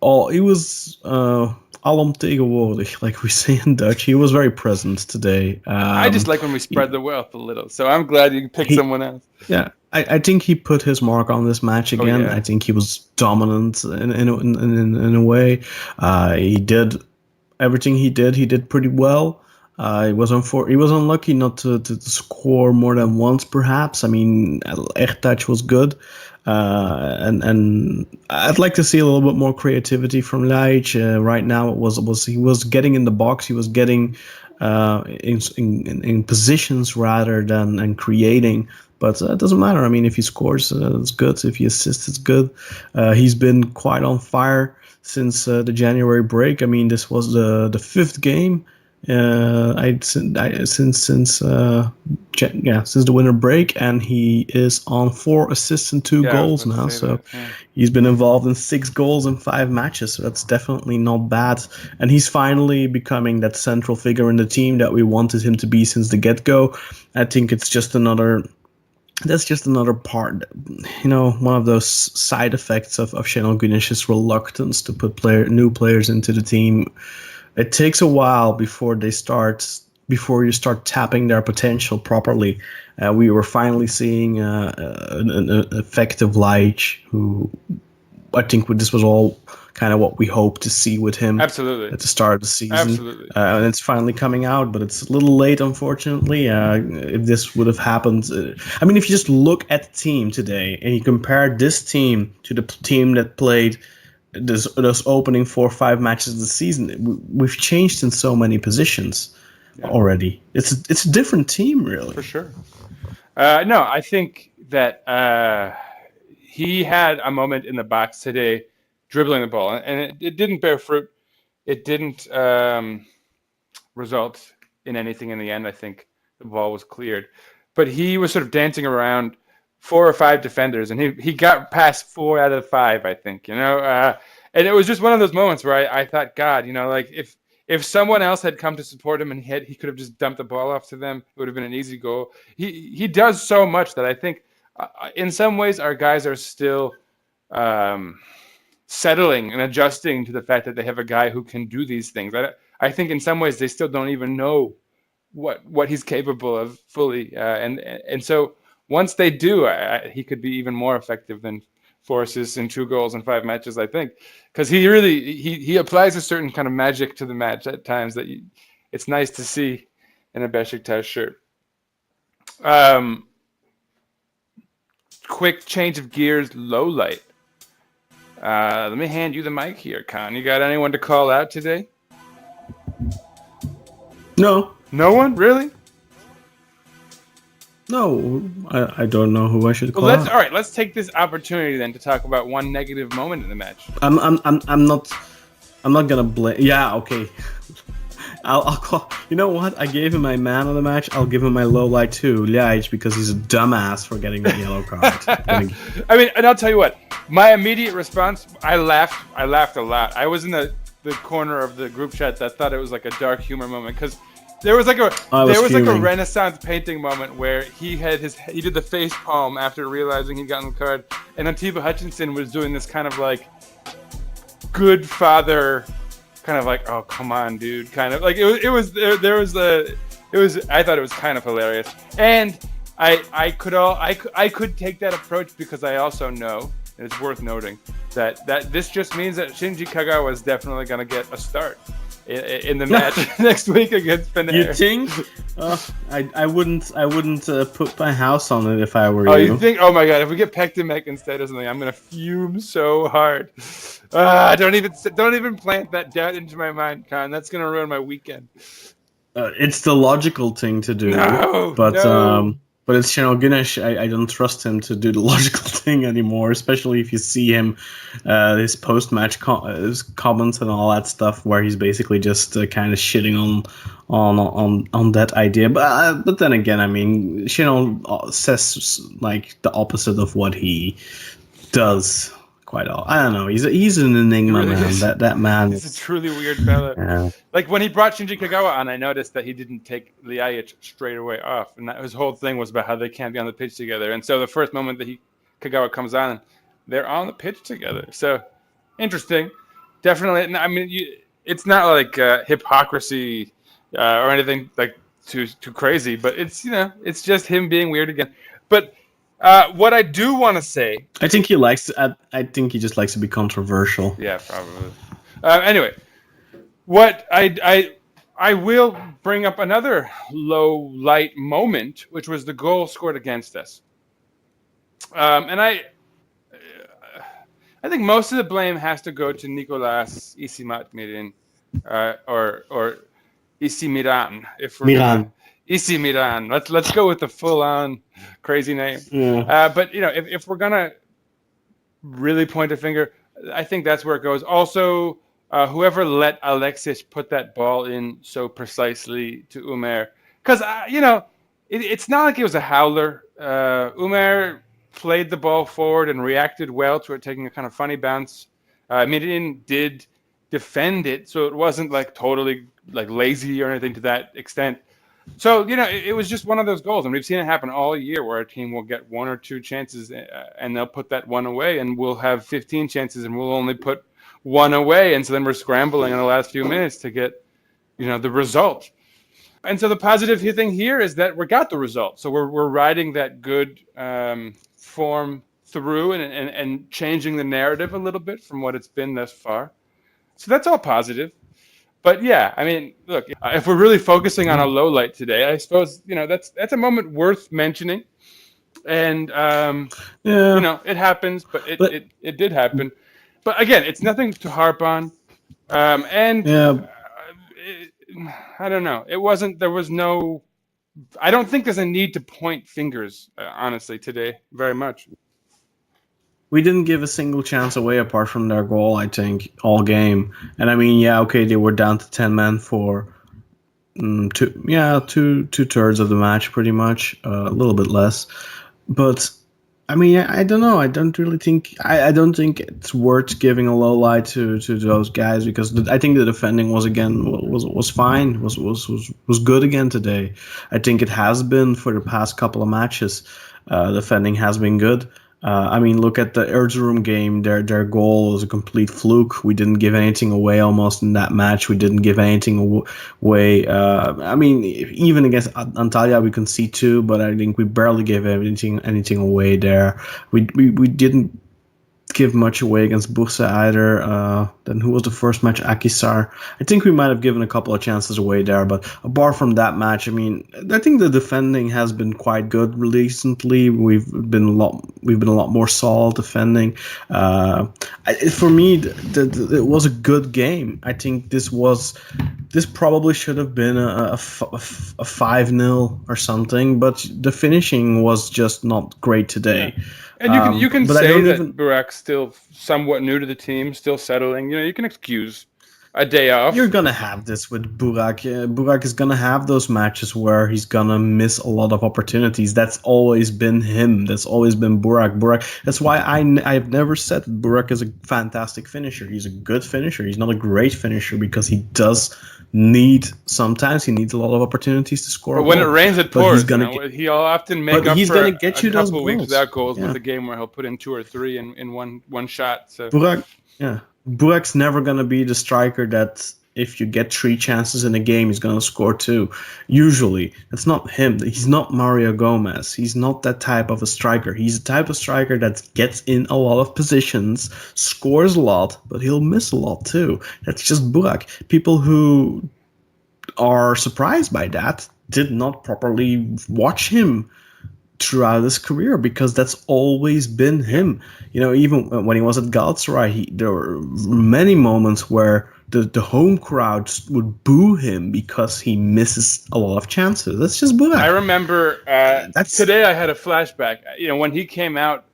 alomtegenwoordig, like we say in Dutch. He was very present today. I just like when we spread the wealth a little, so I'm glad you picked someone else. Yeah, I think he put his mark on this match again. Oh, yeah. I think he was dominant in a way. He did everything he did pretty well. He was unlucky not to score more than once, perhaps. Ertaç was good. And I'd like to see a little bit more creativity from Ljajic. Right now, he was getting in the box. He was getting in positions rather than creating. But it doesn't matter. If he scores, it's good. If he assists, it's good. He's been quite on fire since the January break. This was the fifth game. Since the winter break, and he is on 4 assists and 2 goals now. So he's been involved in 6 goals in 5 matches. So that's definitely not bad. And he's finally becoming that central figure in the team that we wanted him to be since the get-go. I think it's just another part, one of those side effects of Şenol Güneş's reluctance to put new players into the team. It takes a while before you start tapping their potential properly. We were finally seeing an effective Ljajic, who I think this was all kind of what we hope to see with him Absolutely. at the start of the season. Absolutely. And it's finally coming out, but it's a little late, unfortunately. If this would have happened, I mean, if you just look at the team today and you compare this team to the team that played those opening 4 or 5 matches of the season, we've changed in so many positions already. It's a different team, really. For sure. No, I think that he had a moment in the box today dribbling the ball, and it didn't bear fruit. It didn't result in anything in the end. I think the ball was cleared. But he was sort of dancing around 4 or 5 defenders, and he got past 4 out of 5, I think, and it was just one of those moments where I thought, God, like if someone else had come to support him and he could have just dumped the ball off to them, it would have been an easy goal. He does so much that I think in some ways our guys are still settling and adjusting to the fact that they have a guy who can do these things. I think in some ways they still don't even know what he's capable of fully, and so once they do, he could be even more effective than 4 assists and 2 goals in 5 matches, I think, because he really he applies a certain kind of magic to the match at times that it's nice to see in a Beşiktaş shirt. Quick change of gears, low light. Let me hand you the mic here, Kaan. You got anyone to call out today? No. No one? Really? No, I don't know who I should call. All right, let's take this opportunity then to talk about one negative moment in the match. I'm not gonna blame. Yeah, okay. I'll call. You know what? I gave him my man of the match. I'll give him my low light too, Liaj, because he's a dumbass for getting the yellow card. I mean, and I'll tell you what. My immediate response, I laughed a lot. I was in the corner of the group chat that thought it was like a dark humor moment because there was like a Renaissance painting moment where he did the face palm after realizing he'd gotten the card, and Atiba Hutchinson was doing this kind of like good father, kind of like, oh come on dude, kind of like I thought it was kind of hilarious, and I could take that approach because I also know, and it's worth noting that this just means that Shinji Kagawa is definitely going to get a start in the match next week against Fener. You think? I wouldn't put my house on it if I were you. Oh, you think? Oh my God! If we get Pektimek instead or something, I'm gonna fume so hard. Don't even plant that doubt into my mind, Kaan. That's gonna ruin my weekend. It's the logical thing to do, but it's Gunesh. I don't trust him to do the logical thing anymore, especially if you see him, his post-match his comments and all that stuff, where he's basically just kind of shitting on that idea. But then again, I mean, Shino says like the opposite of what he does. Quite all. I don't know. He's an enigma, really, man. That man. He's a truly weird fella. Yeah. Like when he brought Shinji Kagawa on, I noticed that he didn't take Liajic straight away off, and that his whole thing was about how they can't be on the pitch together. And so the first moment that Kagawa comes on, they're on the pitch together. So interesting, definitely. I mean, it's not like hypocrisy or anything like too crazy, but it's it's just him being weird again. But what I do want to say, I think he likes. I think he just likes to be controversial. Yeah, probably. Anyway, what I will bring up another low light moment, which was the goal scored against us. And I think most of the blame has to go to Nicolas Isimatmirin, or Isimiran, if we're Miran. Isi Miran. Let's go with the full-on crazy name. Yeah. But if we're gonna really point a finger, I think that's where it goes. Also, whoever let Alexis put that ball in so precisely to Umer, because it's not like it was a howler. Umer played the ball forward and reacted well to it taking a kind of funny bounce. Mirin did defend it, so it wasn't like totally like lazy or anything to that extent. So, it was just one of those goals. And we've seen it happen all year where a team will get 1 or 2 chances and they'll put that one away, and we'll have 15 chances and we'll only put one away. And so then we're scrambling in the last few minutes to get, the result. And so the positive thing here is that we got the result. So we're riding that good form through and changing the narrative a little bit from what it's been thus far. So that's all positive. But yeah, I mean, look, if we're really focusing on a low light today, I suppose, that's a moment worth mentioning. And, it happens, but it did happen. But again, it's nothing to harp on. I don't know. I don't think there's a need to point fingers, honestly, today, very much. We didn't give a single chance away apart from their goal, I think, all game. And I mean, they were down to 10 men for two-thirds of the match, pretty much, a little bit less. But I mean, I don't know. I don't really think. I don't think it's worth giving a low light to those guys, because I think the defending was fine. Was good again today. I think it has been for the past couple of matches. Defending has been good. I mean, look at the Erzurum game. Their goal was a complete fluke. We didn't give anything away almost in that match. We didn't give anything away. I mean, even against Antalya, we conceded 2, but I think we barely gave anything away there. We didn't give much away against Bursa either. Then who was the first match? Akhisar. I think we might have given a couple of chances away there, but apart from that match, I mean, I think the defending has been quite good recently. We've been a lot more solid defending. For me, it was a good game. I think this probably should have been a 5-0 or something, but the finishing was just not great today. Yeah. And you can say that Burak's still somewhat new to the team, still settling. You can excuse a day off. You're going to have this with Burak. Burak is going to have those matches where he's going to miss a lot of opportunities. That's always been him. That's always been Burak. That's why I've never said that Burak is a fantastic finisher. He's a good finisher. He's not a great finisher because he does sometimes he needs a lot of opportunities to score. But when it rains, it pours. He'll often make up for a couple of weeks without goals with a game where he'll put in 2 or 3 in one shot. So Burak's never going to be the striker that if you get 3 chances in a game, he's going to score 2. Usually, that's not him. He's not Mario Gomez. He's not that type of a striker. He's a type of striker that gets in a lot of positions, scores a lot, but he'll miss a lot too. That's just Burak. People who are surprised by that did not properly watch him throughout his career, because that's always been him. Even when he was at Galatasaray, there were many moments where the home crowd would boo him because he misses a lot of chances. That's just Burak. I remember today I had a flashback. When he came out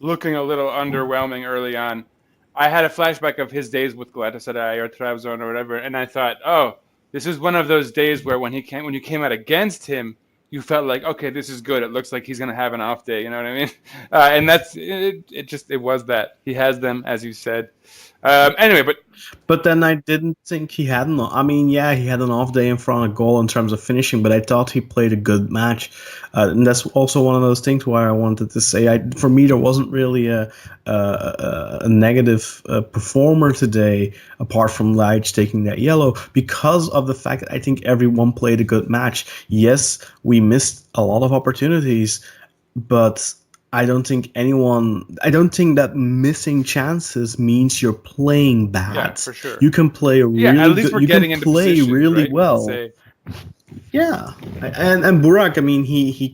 looking a little underwhelming early on, I had a flashback of his days with Galatasaray or Trabzon or whatever, and I thought, oh, this is one of those days where when you came out against him, you felt like, okay, this is good. It looks like he's going to have an off day. You know what I mean? And that's it. It was that he has them, as you said. Anyway, but then I didn't think he had he had an off day in front of goal in terms of finishing, but I thought he played a good match. And that's also one of those things where I wanted to say, for me, there wasn't really a negative performer today, apart from Leitch taking that yellow, because of the fact that I think everyone played a good match. Yes, we missed a lot of opportunities, but I don't think that missing chances means you're playing bad. Yeah, for sure. You can play really well. Yeah, and Burak, I mean, he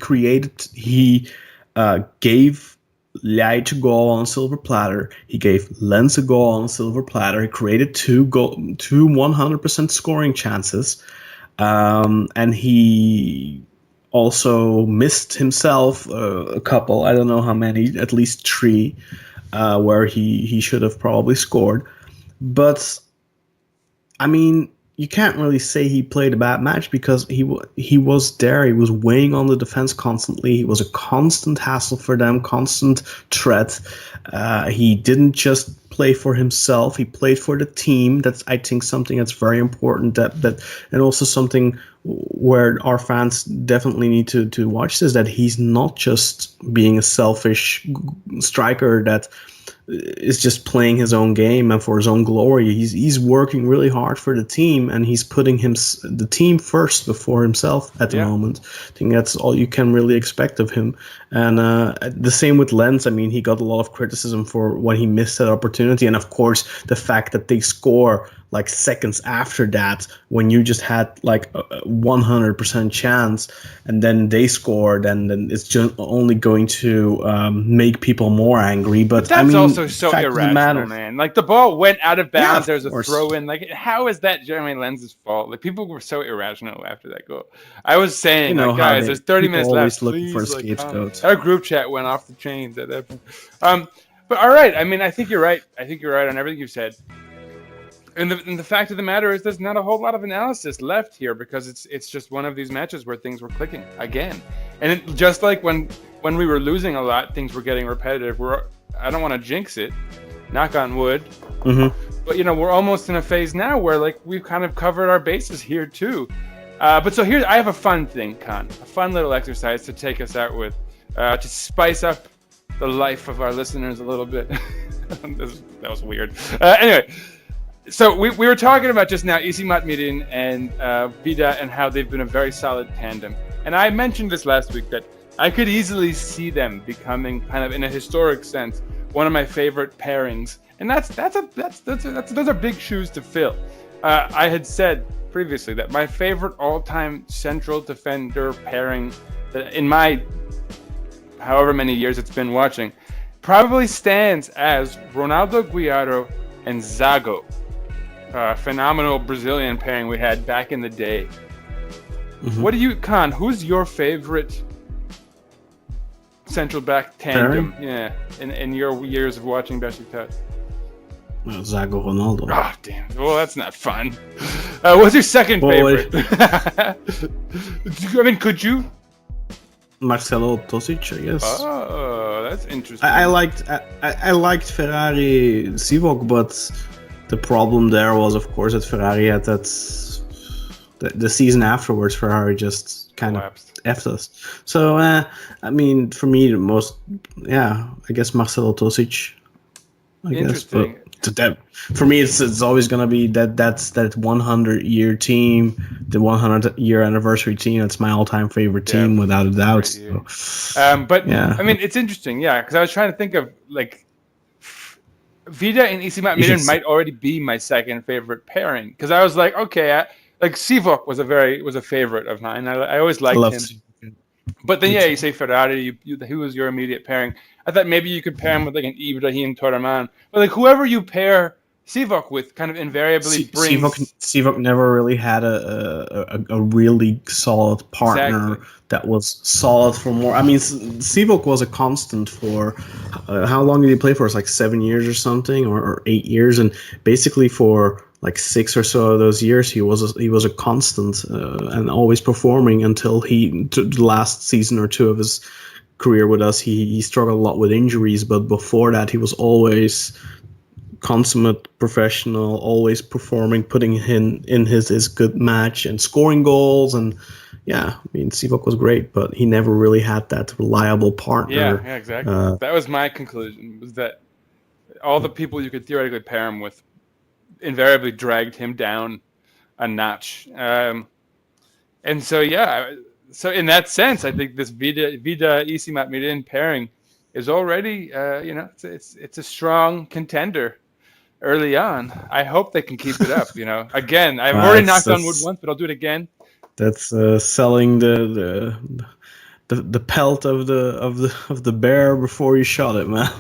gave Leitch a goal on a silver platter. He gave Lens a goal on a silver platter. He created two 100% scoring chances, and he also missed himself a couple. I don't know how many, at least 3, where he should have probably scored. But I mean, you can't really say he played a bad match, because he was there. He was weighing on the defense constantly. He was a constant hassle for them, constant threat. He didn't just play for himself. He played for the team. That's, I think, something that's very important. And also something where our fans definitely need to watch this, that he's not just being a selfish striker that is just playing his own game and for his own glory. He's working really hard for the team, and he's putting the team first before himself at the moment. I think that's all you can really expect of him. And the same with Lens. I mean, he got a lot of criticism for when he missed that opportunity, and of course the fact that they score like seconds after that, when you just had like a 100% chance, and then they score, then it's just only going to make people more angry. But that's I mean, also so irrational, man. Like the ball went out of bounds. There's a throw in. Like, how is that Jeremy Lens's fault? Like, people were so irrational after that goal. I was saying, like, guys, there's 30 minutes left. Looking for Please, scapegoats. Our group chat went off the chains at that point. But all right. I mean, I think you're right. I think you're right on everything you've said. And the fact of the matter is, there's not a whole lot of analysis left here, because it's just one of these matches where things were clicking again, and just like when we were losing a lot, things were getting repetitive. I don't want to jinx it, knock on wood, but we're almost in a phase now where like we've kind of covered our bases here too. But so here I have a fun thing, Kaan, a fun little exercise to take us out with, to spice up the life of our listeners a little bit. That was weird. Anyway. So we were talking about just now Isimat Mirin and Vida, and how they've been a very solid tandem. And I mentioned this last week that I could easily see them becoming, kind of in a historic sense, one of my favorite pairings. And those are big shoes to fill. I had said previously that my favorite all-time central defender pairing, in my however many years it's been watching, probably stands as Ronaldo Guiaro and Zago. Phenomenal Brazilian pairing we had back in the day. What do you, Kaan, who's your favorite central back tandem? Yeah, in your years of watching Beşiktaş? Zago Ronaldo. Oh, damn. Well, that's not fun. What's your second favorite? I mean, could you? Marcelo Tosic, I guess. Oh, that's interesting. I liked Ferrari Sivok, but the problem there was, of course, that Ferrari had the season afterwards. Ferrari just kind of effed us. So I mean, for me, I guess Marcelo Tosic. I guess, but for me, it's always gonna be that's that 100-year team, the 100-year anniversary team. That's my all-time favorite team, without a doubt. So. But I mean, it's interesting, because I was trying to think of like Vida and Isimat Mirin might already be my second favorite pairing, because I was like, okay, like Sivok was a favorite of mine. I always liked him. But then you say Ferrari. Who was your immediate pairing? I thought maybe you could pair him with like an Ibrahim Toraman, but like whoever you pair Sivok with, kind of invariably brings. Sivok never really had a really solid partner that was solid for more. I mean, Sivok was a constant for how long did he play for? It's like 7 years or something, or 8 years, and basically for like 6 or so of those years, he was a constant and always performing until the last season or two of his career with us. He struggled a lot with injuries, but before that, he was always consummate professional, always performing, putting in his good match and scoring goals. And I mean, Sivok was great, but he never really had that reliable partner. Yeah, exactly. That was my conclusion, was that all the people you could theoretically pair him with invariably dragged him down a notch. And so, so in that sense, I think this Vida Isimat Mirin pairing is already, it's a strong contender early on. I hope they can keep it up. Again, I've already knocked on wood once, but I'll do it again. That's selling the pelt of the bear before you shot it, man.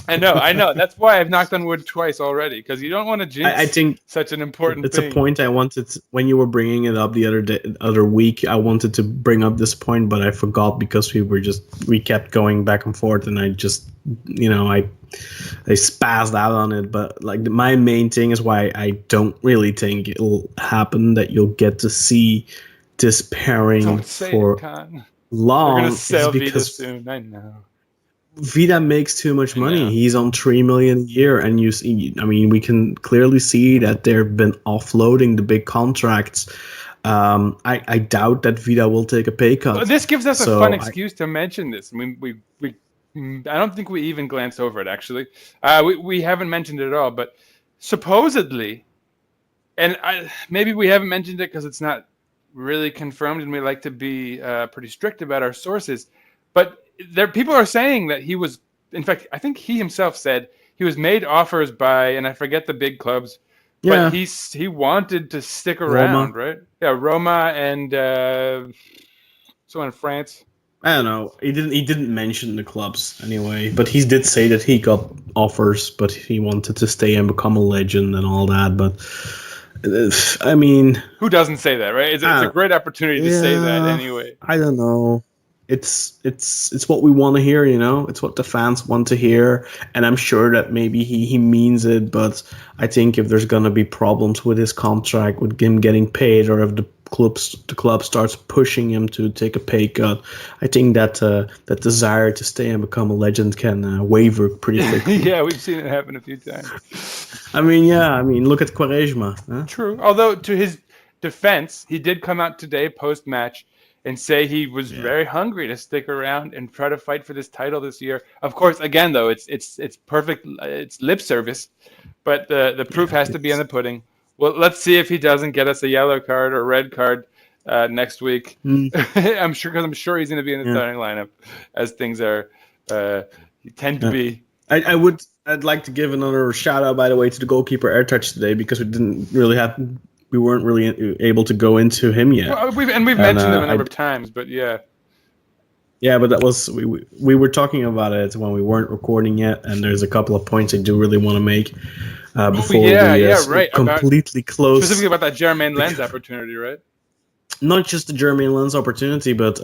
I know. That's why I've knocked on wood twice already, because you don't want to jinx. I think such an important it's thing. a point I wanted when you were bringing it up the other week. I wanted to bring up this point, but I forgot because we kept going back and forth, and I just I spazzed out on it. But like my main thing is why I don't really think it'll happen that you'll get to see this pairing for long. We're gonna sell Vida soon. I know. Vida makes too much money. He's on $3 million a year, and we can clearly see that they've been offloading the big contracts. I doubt that Vida will take a pay cut. Well, this gives us a fun excuse to mention this. I mean, we I don't think we even glanced over it, actually. We haven't mentioned it at all, but supposedly, and maybe we haven't mentioned it because it's not really confirmed, and we like to be pretty strict about our sources, but people are saying that he was, in fact, I think he himself said he was made offers by, and I forget the big clubs, Yeah. but he wanted to stick around, right? Yeah, Roma and someone in France. I don't know. He didn't mention the clubs anyway, but he did say that he got offers, but he wanted to stay and become a legend and all that. But I mean, who doesn't say that, right? It's a great opportunity to say that anyway. I don't know. It's what we want to hear, you know. It's what the fans want to hear, and I'm sure that maybe he means it. But I think if there's gonna be problems with his contract, with him getting paid, or if the club starts pushing him to take a pay cut, I think that that desire to stay and become a legend can waver pretty quickly. Yeah, we've seen it happen a few times. I mean, look at Quaresma. Huh? True. Although, to his defense, he did come out today post-match and say he was very hungry to stick around and try to fight for this title this year. Of course, again, though, it's perfect. It's lip service, but the proof has to be in the pudding. Well, let's see if he doesn't get us a yellow card or red card next week. I'm sure he's going to be in the starting lineup, as things are tend to be. I'd like to give another shout out, by the way, to the goalkeeper air touch today, because we weren't really able to go into him yet. Well, we've mentioned him a number of times, but yeah. Yeah, but that was we were talking about it when we weren't recording yet, and there's a couple of points I do really want to make before we completely close. Specifically about that Jermaine Lens opportunity, right? Not just the Jermaine Lens opportunity, but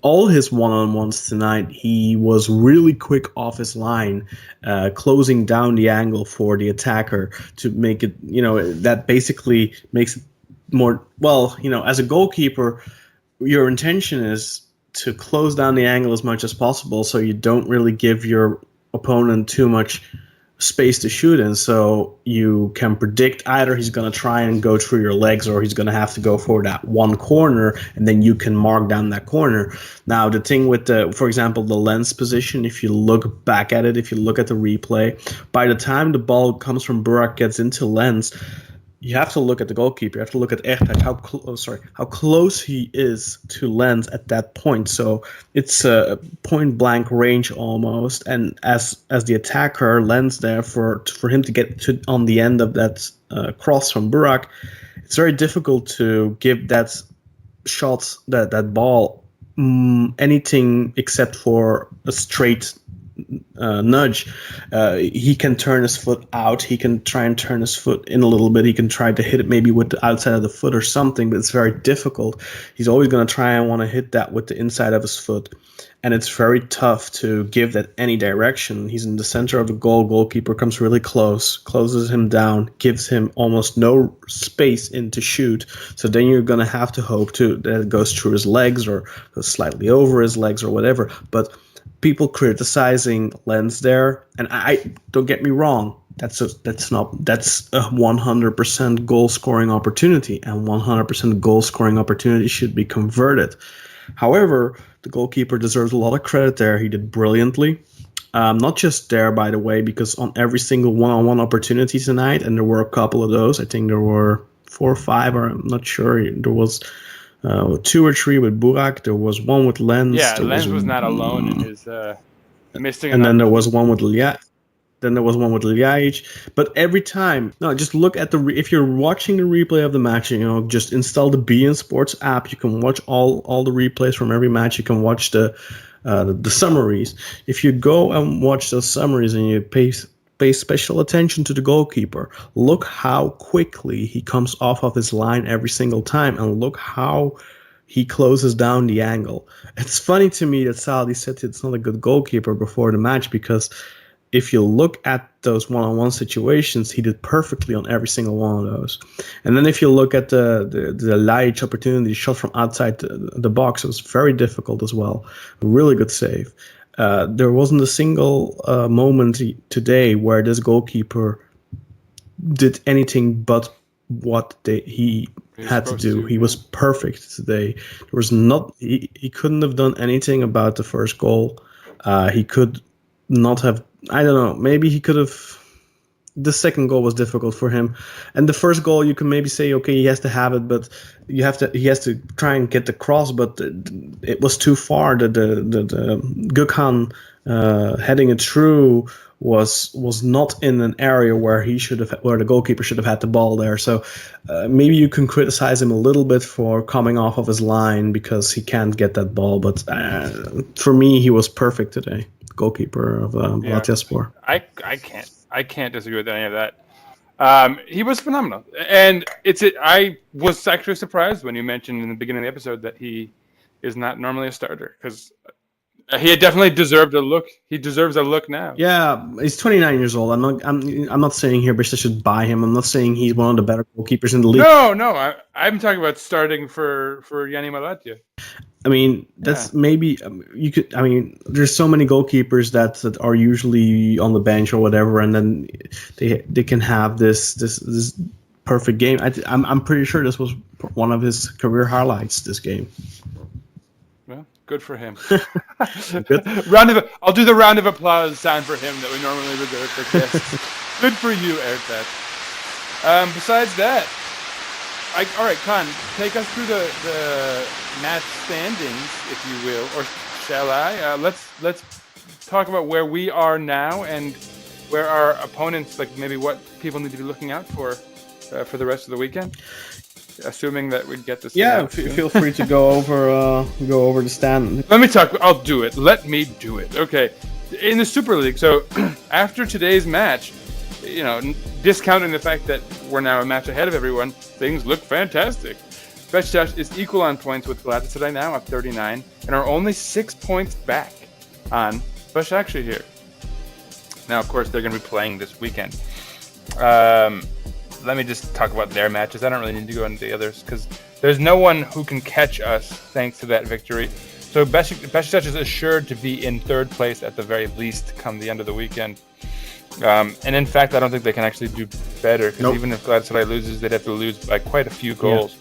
all his one-on-ones tonight, he was really quick off his line, closing down the angle for the attacker to make it, that basically makes it more, as a goalkeeper, your intention is to close down the angle as much as possible so you don't really give your opponent too much space to shoot in, so you can predict either he's going to try and go through your legs or he's going to have to go for that one corner, and then you can mark down that corner. Now, the thing with for example, the Lens position, if you look back at it, if you look at the replay, by the time the ball comes from Burak, gets into Lens, you have to look at the goalkeeper. You have to look at Ertac, how close he is to Lens at that point. So it's a point blank range almost. And as the attacker, Lens there for him to get to on the end of that cross from Burak, it's very difficult to give that shot, that ball, anything except for a straight nudge. He can turn his foot out, he can try and turn his foot in a little bit, he can try to hit it maybe with the outside of the foot or something, but it's very difficult. He's always going to try and want to hit that with the inside of his foot, and it's very tough to give that any direction. He's in the center of the goal, goalkeeper comes really close, closes him down, gives him almost no space in to shoot, so then you're going to have to hope that it goes through his legs or goes slightly over his legs or whatever. But people criticizing Lens there, and I don't get me wrong, that's a 100% goal scoring opportunity, and 100% goal scoring opportunity should be converted. However, the goalkeeper deserves a lot of credit there. He did brilliantly. Not just there, by the way, because on every single one-on-one opportunity tonight, and there were a couple of those, I think there were 4 or 5, or I'm not sure, there was 2 or 3 with Burak. There was one with Lens. Yeah, Lens was not alone in his missing. And then there was one with Ljajic. But every time, just look at if you're watching the replay of the match, just install the beIN Sports app. You can watch all the replays from every match. You can watch the summaries. If you go and watch those summaries and you pay special attention to the goalkeeper, look how quickly he comes off of his line every single time, and look how he closes down the angle. It's funny to me that Salih said it's not a good goalkeeper before the match, because if you look at those one-on-one situations, he did perfectly on every single one of those. And then if you look at the Ljajic opportunity shot from outside the box, it was very difficult as well. A really good save. There wasn't a single moment today where this goalkeeper did anything but what he had to do. He was perfect today. There was he couldn't have done anything about the first goal. He could not have. I don't know. Maybe he could have. The second goal was difficult for him, and the first goal you can maybe say, okay, he has to have it, but he has to try and get the cross, but it was too far. The Gökhan heading it through was not in an area where the goalkeeper should have had the ball there. So maybe you can criticize him a little bit for coming off of his line because he can't get that ball. But for me, he was perfect today, goalkeeper of Malatyaspor. I can't disagree with any of that. He was phenomenal, and I was actually surprised when you mentioned in the beginning of the episode that he is not normally a starter, because he definitely deserved a look. He deserves a look now. Yeah, he's 29 years old. I'm not saying here Beşiktaş should buy him. I'm not saying he's one of the better goalkeepers in the league. No. I'm talking about starting for Yeni Malatya. I mean, that's maybe you could. I mean, there's so many goalkeepers that are usually on the bench or whatever, and then they can have this perfect game. I'm pretty sure this was one of his career highlights. This game. Well, good for him. Good. I'll do the round of applause sound for him that we normally reserve for guests. Good for you, Ertat. Besides that, all right, Kaan, take us through the match standings, if you will, or shall I? Let's talk about where we are now and where our opponents, like maybe what people need to be looking out for the rest of the weekend. Assuming that we'd get this. Yeah, feel free to go over the stand. Let me talk. I'll do it. Let me do it. Okay, in the Super League. So after today's match, discounting the fact that we're now a match ahead of everyone, things look fantastic. Beşiktaş is equal on points with Galatasaray now at 39 and are only 6 points back on Başakşehir here. Now, of course, they're going to be playing this weekend. Let me just talk about their matches. I don't really need to go into the others because there's no one who can catch us thanks to that victory. So Beşiktaş is assured to be in third place at the very least come the end of the weekend. And in fact, I don't think they can actually do better because even if Galatasaray loses, they'd have to lose by quite a few goals.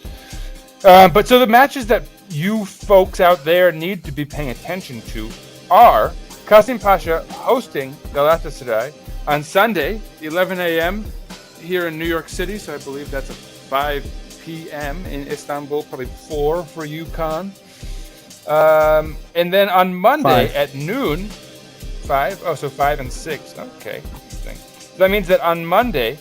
Yeah. But so the matches that you folks out there need to be paying attention to are Kasımpaşa hosting Galatasaray on Sunday, 11 a.m. here in New York City. So I believe that's at 5 p.m. in Istanbul, probably 4 for you, Kaan. And then on Monday 5. at noon, 5? Oh, so 5 and 6. Okay, interesting. So that means that on Monday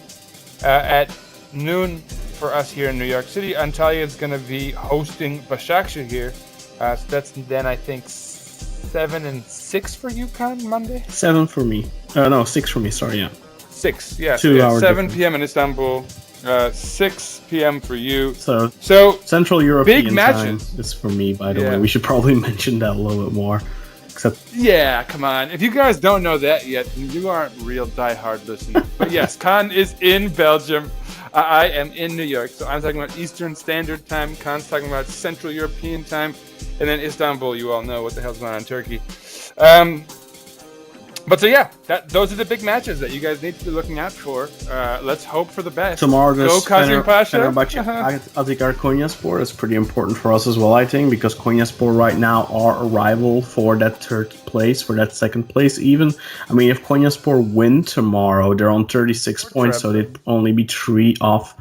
at noon for us here in New York City, Antalya is going to be hosting Başakşehir here. So that's then, I think, 7 and 6 for you, Kaan, Monday? 7 for me. No, 6 for me. Sorry, yeah. 6, yeah. 2 hours. 7 p.m. in Istanbul, 6 p.m. for you. So Central European big matches. time is for me, by the way. We should probably mention that a little bit more. Yeah, come on. If you guys don't know that yet, then you aren't real diehard listeners. But yes, Kaan is in Belgium. I am in New York. So I'm talking about Eastern Standard Time. Kaan's talking about Central European Time. And then Istanbul, you all know what the hell's going on in Turkey. But so yeah, those are the big matches that you guys need to be looking out for. Let's hope for the best. Tomorrow there's Kasımpaşa. Atikar Konyaspor is pretty important for us as well, I think, because Konyaspor right now are a rival for that third place, for that second place even. I mean, if Konyaspor win tomorrow, they're on 36 points, so they'd only be 3 off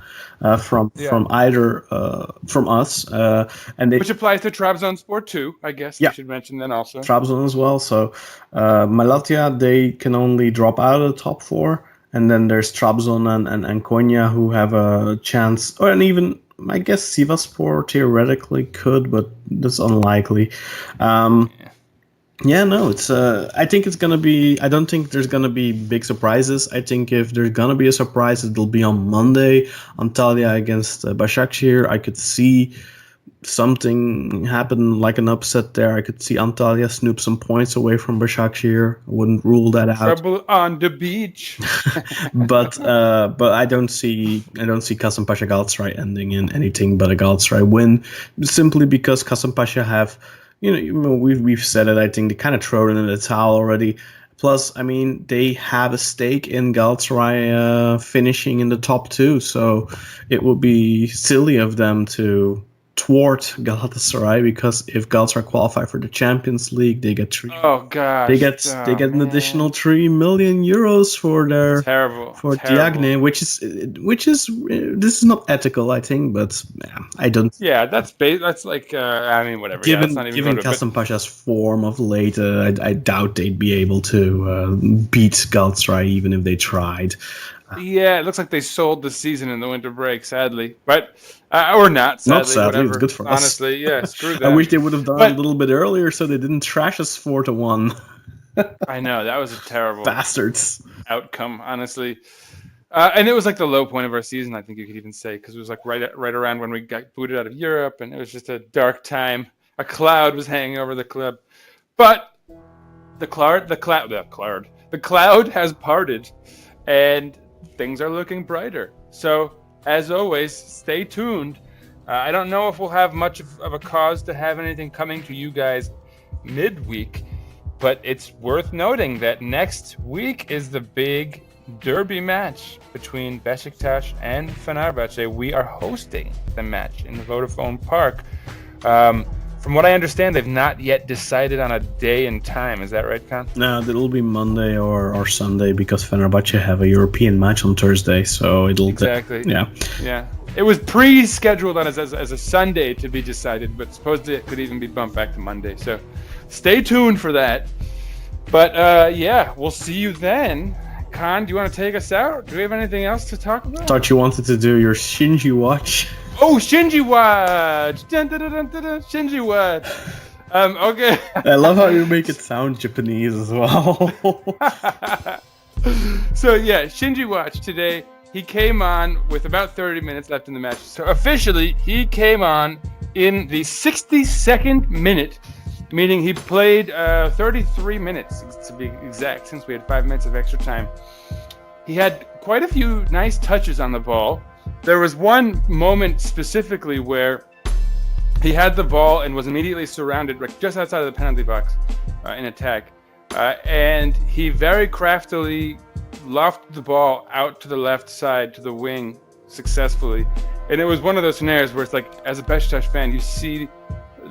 from us, and which applies to Trabzonspor too, I guess. We should mention then also Trabzon as well. So Malatya, they can only drop out of the top 4, and then there's Trabzon and Konya who have a chance, and even I guess Sivasspor theoretically could, but that's unlikely. Yeah, no, it's. I think it's gonna be. I don't think there's gonna be big surprises. I think if there's gonna be a surprise, it'll be on Monday, Antalya against Başakşehir. I could see something happen, like an upset there. I could see Antalya snoop some points away from Başakşehir. I wouldn't rule that out. Trouble on the beach. but I don't see Kasımpaşa Galatasaray ending in anything but a Galatasaray win, simply because Kasımpaşa have. We've said it. I think they kind of throw it in the towel already. Plus, I mean, they have a stake in Galatasaray finishing in the top 2, so it would be silly of them to thwart Galatasaray, because if Galatasaray qualify for the Champions League, they get Oh gosh. they get an additional 3 million euros for their terrible Diagne, which is this is not ethical, I think, but I don't. Yeah, that's like I mean, whatever. Given not even Kasımpaşa's form of late, I doubt they'd be able to beat Galatasaray even if they tried. Yeah, it looks like they sold the season in the winter break, sadly, but or not sadly. Not sadly, whatever. It's good for us. Honestly, yeah, screw that. I wish they would have done it a little bit earlier so they didn't trash us 4-1. I know, that was a terrible bastards outcome, honestly. And it was like the low point of our season, I think you could even say, because it was like right around when we got booted out of Europe, and it was just a dark time. A cloud was hanging over the club, but the cloud has parted, and things are looking brighter. So, as always, stay tuned. I don't know if we'll have much of a cause to have anything coming to you guys midweek, but it's worth noting that next week is the big derby match between Beşiktaş and Fenerbahçe. We are hosting the match in the Vodafone Park. From what I understand, they've not yet decided on a day and time. Is that right, Kaan? No, it'll be Monday or Sunday, because Fenerbahçe have a European match on Thursday, so it'll... Exactly. Yeah. It was pre-scheduled on as a Sunday to be decided, but supposedly it could even be bumped back to Monday. So stay tuned for that. But yeah, we'll see you then. Kaan, do you want to take us out? Do we have anything else to talk about? Thought you wanted to do your Shinji watch. Oh, Shinji watch! Dun, dun, dun, dun, dun, Shinji watch. Okay. I love how you make it sound Japanese as well. So yeah, Shinji watch today. He came on with about 30 minutes left in the match. So officially, he came on in the 62nd minute, meaning he played 33 minutes to be exact, since we had 5 minutes of extra time. He had quite a few nice touches on the ball. There was one moment specifically where he had the ball and was immediately surrounded just outside of the penalty box in attack. And he very craftily lofted the ball out to the left side, to the wing, successfully. And it was one of those scenarios where it's like, as a Beşiktaş fan, you see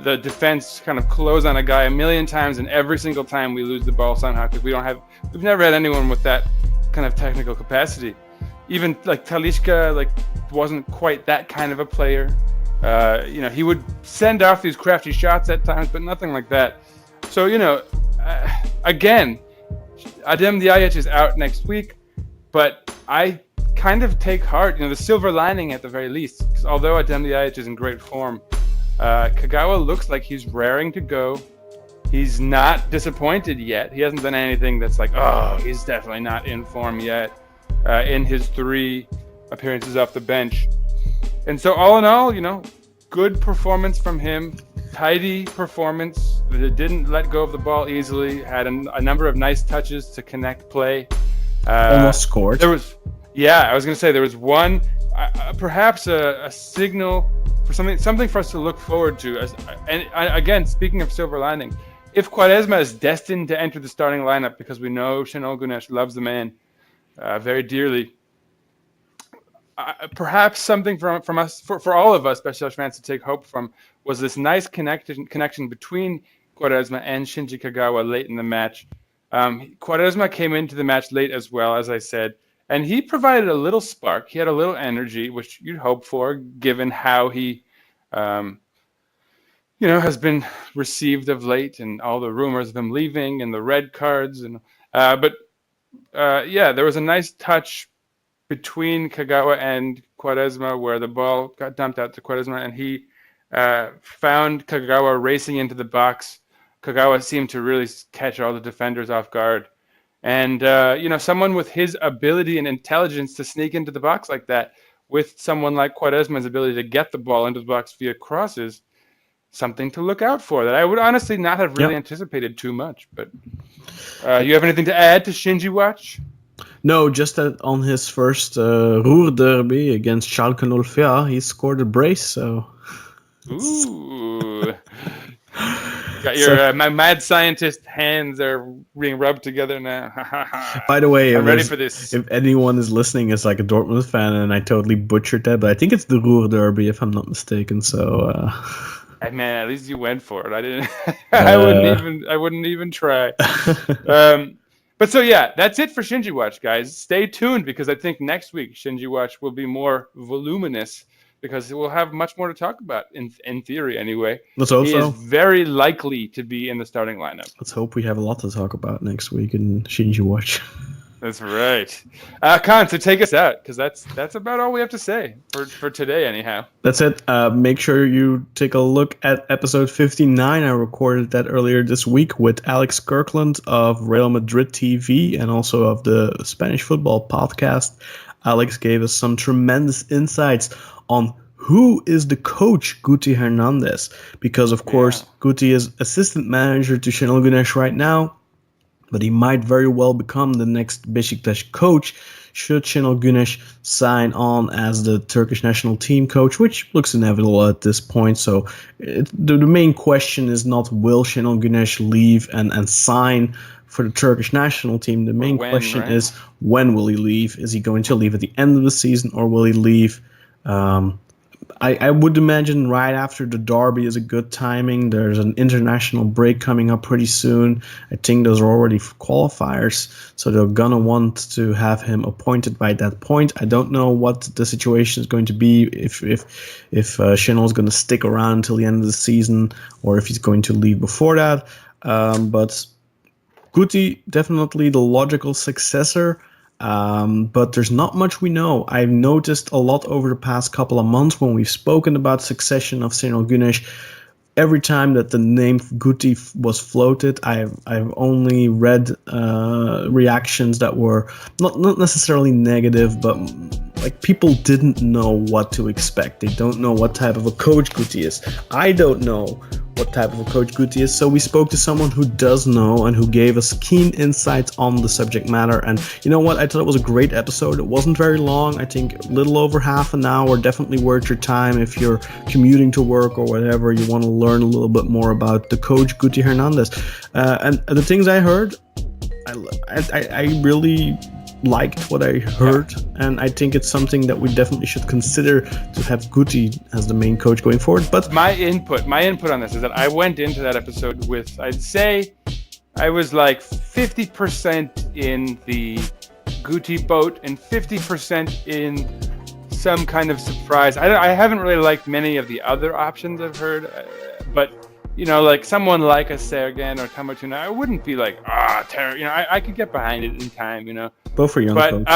the defense kind of close on a guy a million times, and every single time we lose the ball somehow, because we've never had anyone with that kind of technical capacity. Even like Talisca, wasn't quite that kind of a player. He would send off these crafty shots at times, but nothing like that. So, again, Adem Ljajic is out next week, but I kind of take heart, the silver lining at the very least, because although Adem Ljajic is in great form, Kagawa looks like he's raring to go. He's not disappointed yet. He hasn't done anything that's like, oh, he's definitely not in form yet in his 3 appearances off the bench. And so all in all, good performance from him. Tidy performance. Didn't let go of the ball easily. Had a number of nice touches to connect play. Almost scored. I was going to say there was one, perhaps a signal for something for us to look forward to. And again, speaking of silver lining, if Quaresma is destined to enter the starting lineup, because we know Şenol Güneş loves the man very dearly, perhaps something from us, for all of us Beşiktaş fans to take hope from, was this nice connection between Quaresma and Shinji Kagawa late in the match. Quaresma came into the match late as well, as I said, and he provided a little spark. He had a little energy, which you'd hope for, given how he, has been received of late, and all the rumors of him leaving and the red cards. But there was a nice touch between Kagawa and Quaresma where the ball got dumped out to Quaresma, and he found Kagawa racing into the box. Kagawa seemed to really catch all the defenders off guard. And, someone with his ability and intelligence to sneak into the box like that, with someone like Quaresma's ability to get the ball into the box via crosses, something to look out for that I would honestly not have really anticipated too much. But you have anything to add to Shinji Watch? No, just that on his first Ruhr derby against Schalke 04, he scored a brace, so... Ooh. Got your my mad scientist hands are being rubbed together now. By the way, I'm ready for this. If anyone is listening is like a Dortmund fan, and I totally butchered that, but I think it's the Ruhr Derby, if I'm not mistaken. So, Hey, man, at least you went for it. I didn't. I wouldn't even try. But so yeah, that's it for Shinji Watch, guys. Stay tuned because I think next week Shinji Watch will be more voluminous because we'll have much more to talk about in theory anyway. Let's hope he so. is very likely to be in the starting lineup. Let's hope we have a lot to talk about next week in Shinji Watch. That's right. Kaan, so take us out because that's about all we have to say for today anyhow. That's it. Make sure you take a look at episode 59. I recorded that earlier this week with Alex Kirkland of Real Madrid TV and also of the Spanish Football Podcast. Alex gave us some tremendous insights on who is the coach, Guti Hernandez, because of course Guti is assistant manager to Şenol Güneş right now, but he might very well become the next Beşiktaş coach should Şenol Güneş sign on as the Turkish national team coach, which looks inevitable at this point. So the main question is not will Şenol Güneş leave and sign for the Turkish national team. The main question is when will he leave? Is he going to leave at the end of the season or will he leave? I would imagine right after the derby is a good timing. There's an international break coming up pretty soon. I think those are already qualifiers, so they're gonna want to have him appointed by that point. I don't know what the situation is going to be if Şenol is going to stick around until the end of the season or if he's going to leave before that. But Guti definitely the logical successor. But there's not much we know. I've noticed a lot over the past couple of months when we've spoken about succession of Şenol Güneş. Every time that the name Guti was floated, I've only read reactions that were not necessarily negative, but like people didn't know what to expect. They don't know what type of a coach Guti is. I don't know what type of a coach Guti is, so we spoke to someone who does know and who gave us keen insights on the subject matter. And you know what? I thought it was a great episode. It wasn't very long. I think a little over half an hour. Definitely worth your time if you're commuting to work or whatever. You want to learn a little bit more about the coach Guti Hernandez. And the things I heard, I really liked what I heard, and I think it's something that we definitely should consider to have Guti as the main coach going forward. But my input on this is that I went into that episode with, I'd say I was like 50% in the Guti boat and 50% in some kind of surprise. I haven't really liked many of the other options I've heard, but you know, like someone like a Sergen or Tamatuna, I wouldn't be like, terror. You know, I could get behind it in time, you know. Both for young coach.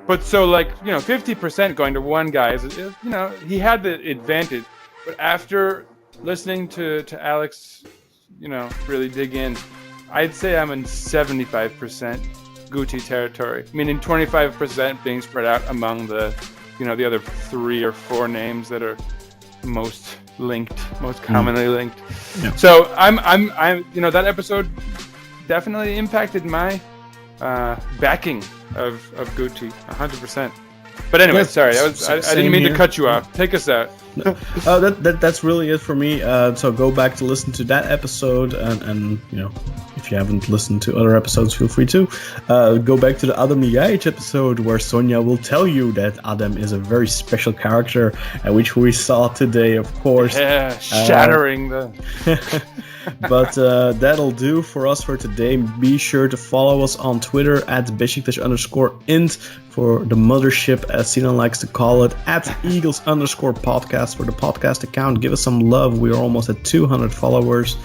But so like, you know, 50% going to one guy is, you know, he had the advantage. But after listening to Alex, you know, really dig in, I'd say I'm in 75% Guti territory, meaning 25% being spread out among the, you know, the other 3 or 4 names that are most commonly linked. Yeah. So I'm you know, that episode definitely impacted my backing of Guti 100%. But anyway, sorry, I didn't mean to cut you off. Take us out. That's really it for me. So go back to listen to that episode, and you know, if you haven't listened to other episodes, feel free to go back to the Adam Ljajic episode where Sonia will tell you that Adam is a very special character, which we saw today, of course. Yeah, shattering the. But that'll do for us for today. Be sure to follow us on Twitter at Beşiktaş_int for the mothership, as Sinan likes to call it, at Eagles_podcast for the podcast account. Give us some love. We are almost at 200 followers.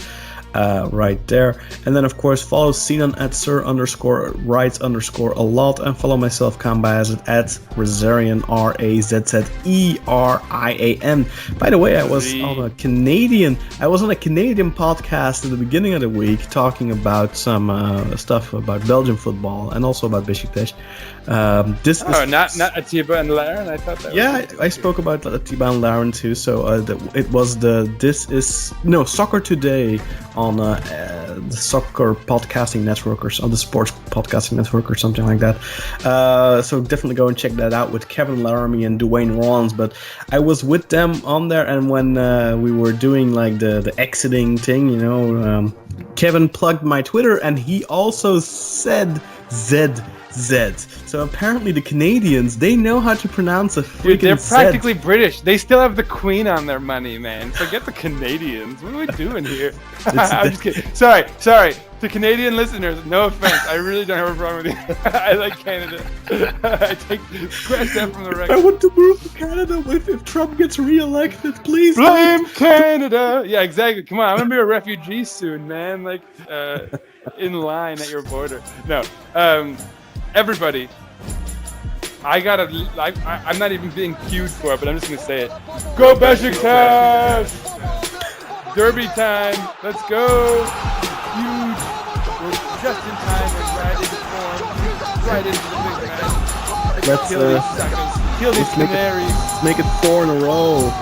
Right there. And then of course follow Sinan at Sir_writes_a lot, and follow myself, Kaan Bayazit, at Razerian, RAZZERIAN. By the way, I was on a Canadian podcast at the beginning of the week talking about some stuff about Belgian football and also about Beşiktaş. Not Atiba and Laren. I thought that. I spoke about Atiba and Laren too. So it was Soccer Today on the soccer podcasting network or the sports podcasting network or something like that. So definitely go and check that out with Kevin Laramie and Dwayne Rollins. But I was with them on there, and when we were doing like the exiting thing, Kevin plugged my Twitter, and he also said ZZ. So apparently the Canadians, they know how to pronounce a freaking Dude, they're practically Z. British. They still have the Queen on their money, man. Forget the Canadians. What are we doing here? I'm just kidding. Sorry. To Canadian listeners, no offense. I really don't have a problem with you. I like Canada. I scratch that from the record. I want to move to Canada if Trump gets re-elected, please. Blame Canada. Yeah, exactly. Come on, I'm gonna be a refugee soon, man. Like, in line at your border. No. Everybody, I'm not even being cued for it, but I'm just gonna say it. Go Beşiktaş! Derby time. Let's go. Huge. We're just in time. We're right into form. Right into the big match. Let's kill these suckers. Kill these canaries. Let's make it 4 in a row.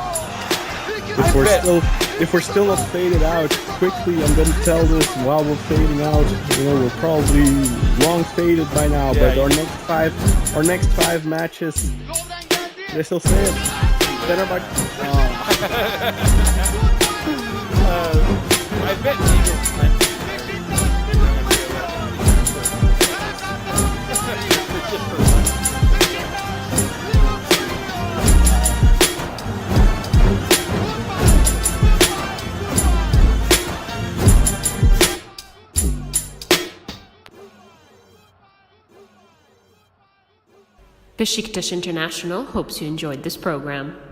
If we're still not faded out, quickly I'm gonna tell this while we're fading out. We're probably long faded by now, Yeah, but our next five matches, they still say it. Better by. I bet Eagles might. Beşiktaş International hopes you enjoyed this program.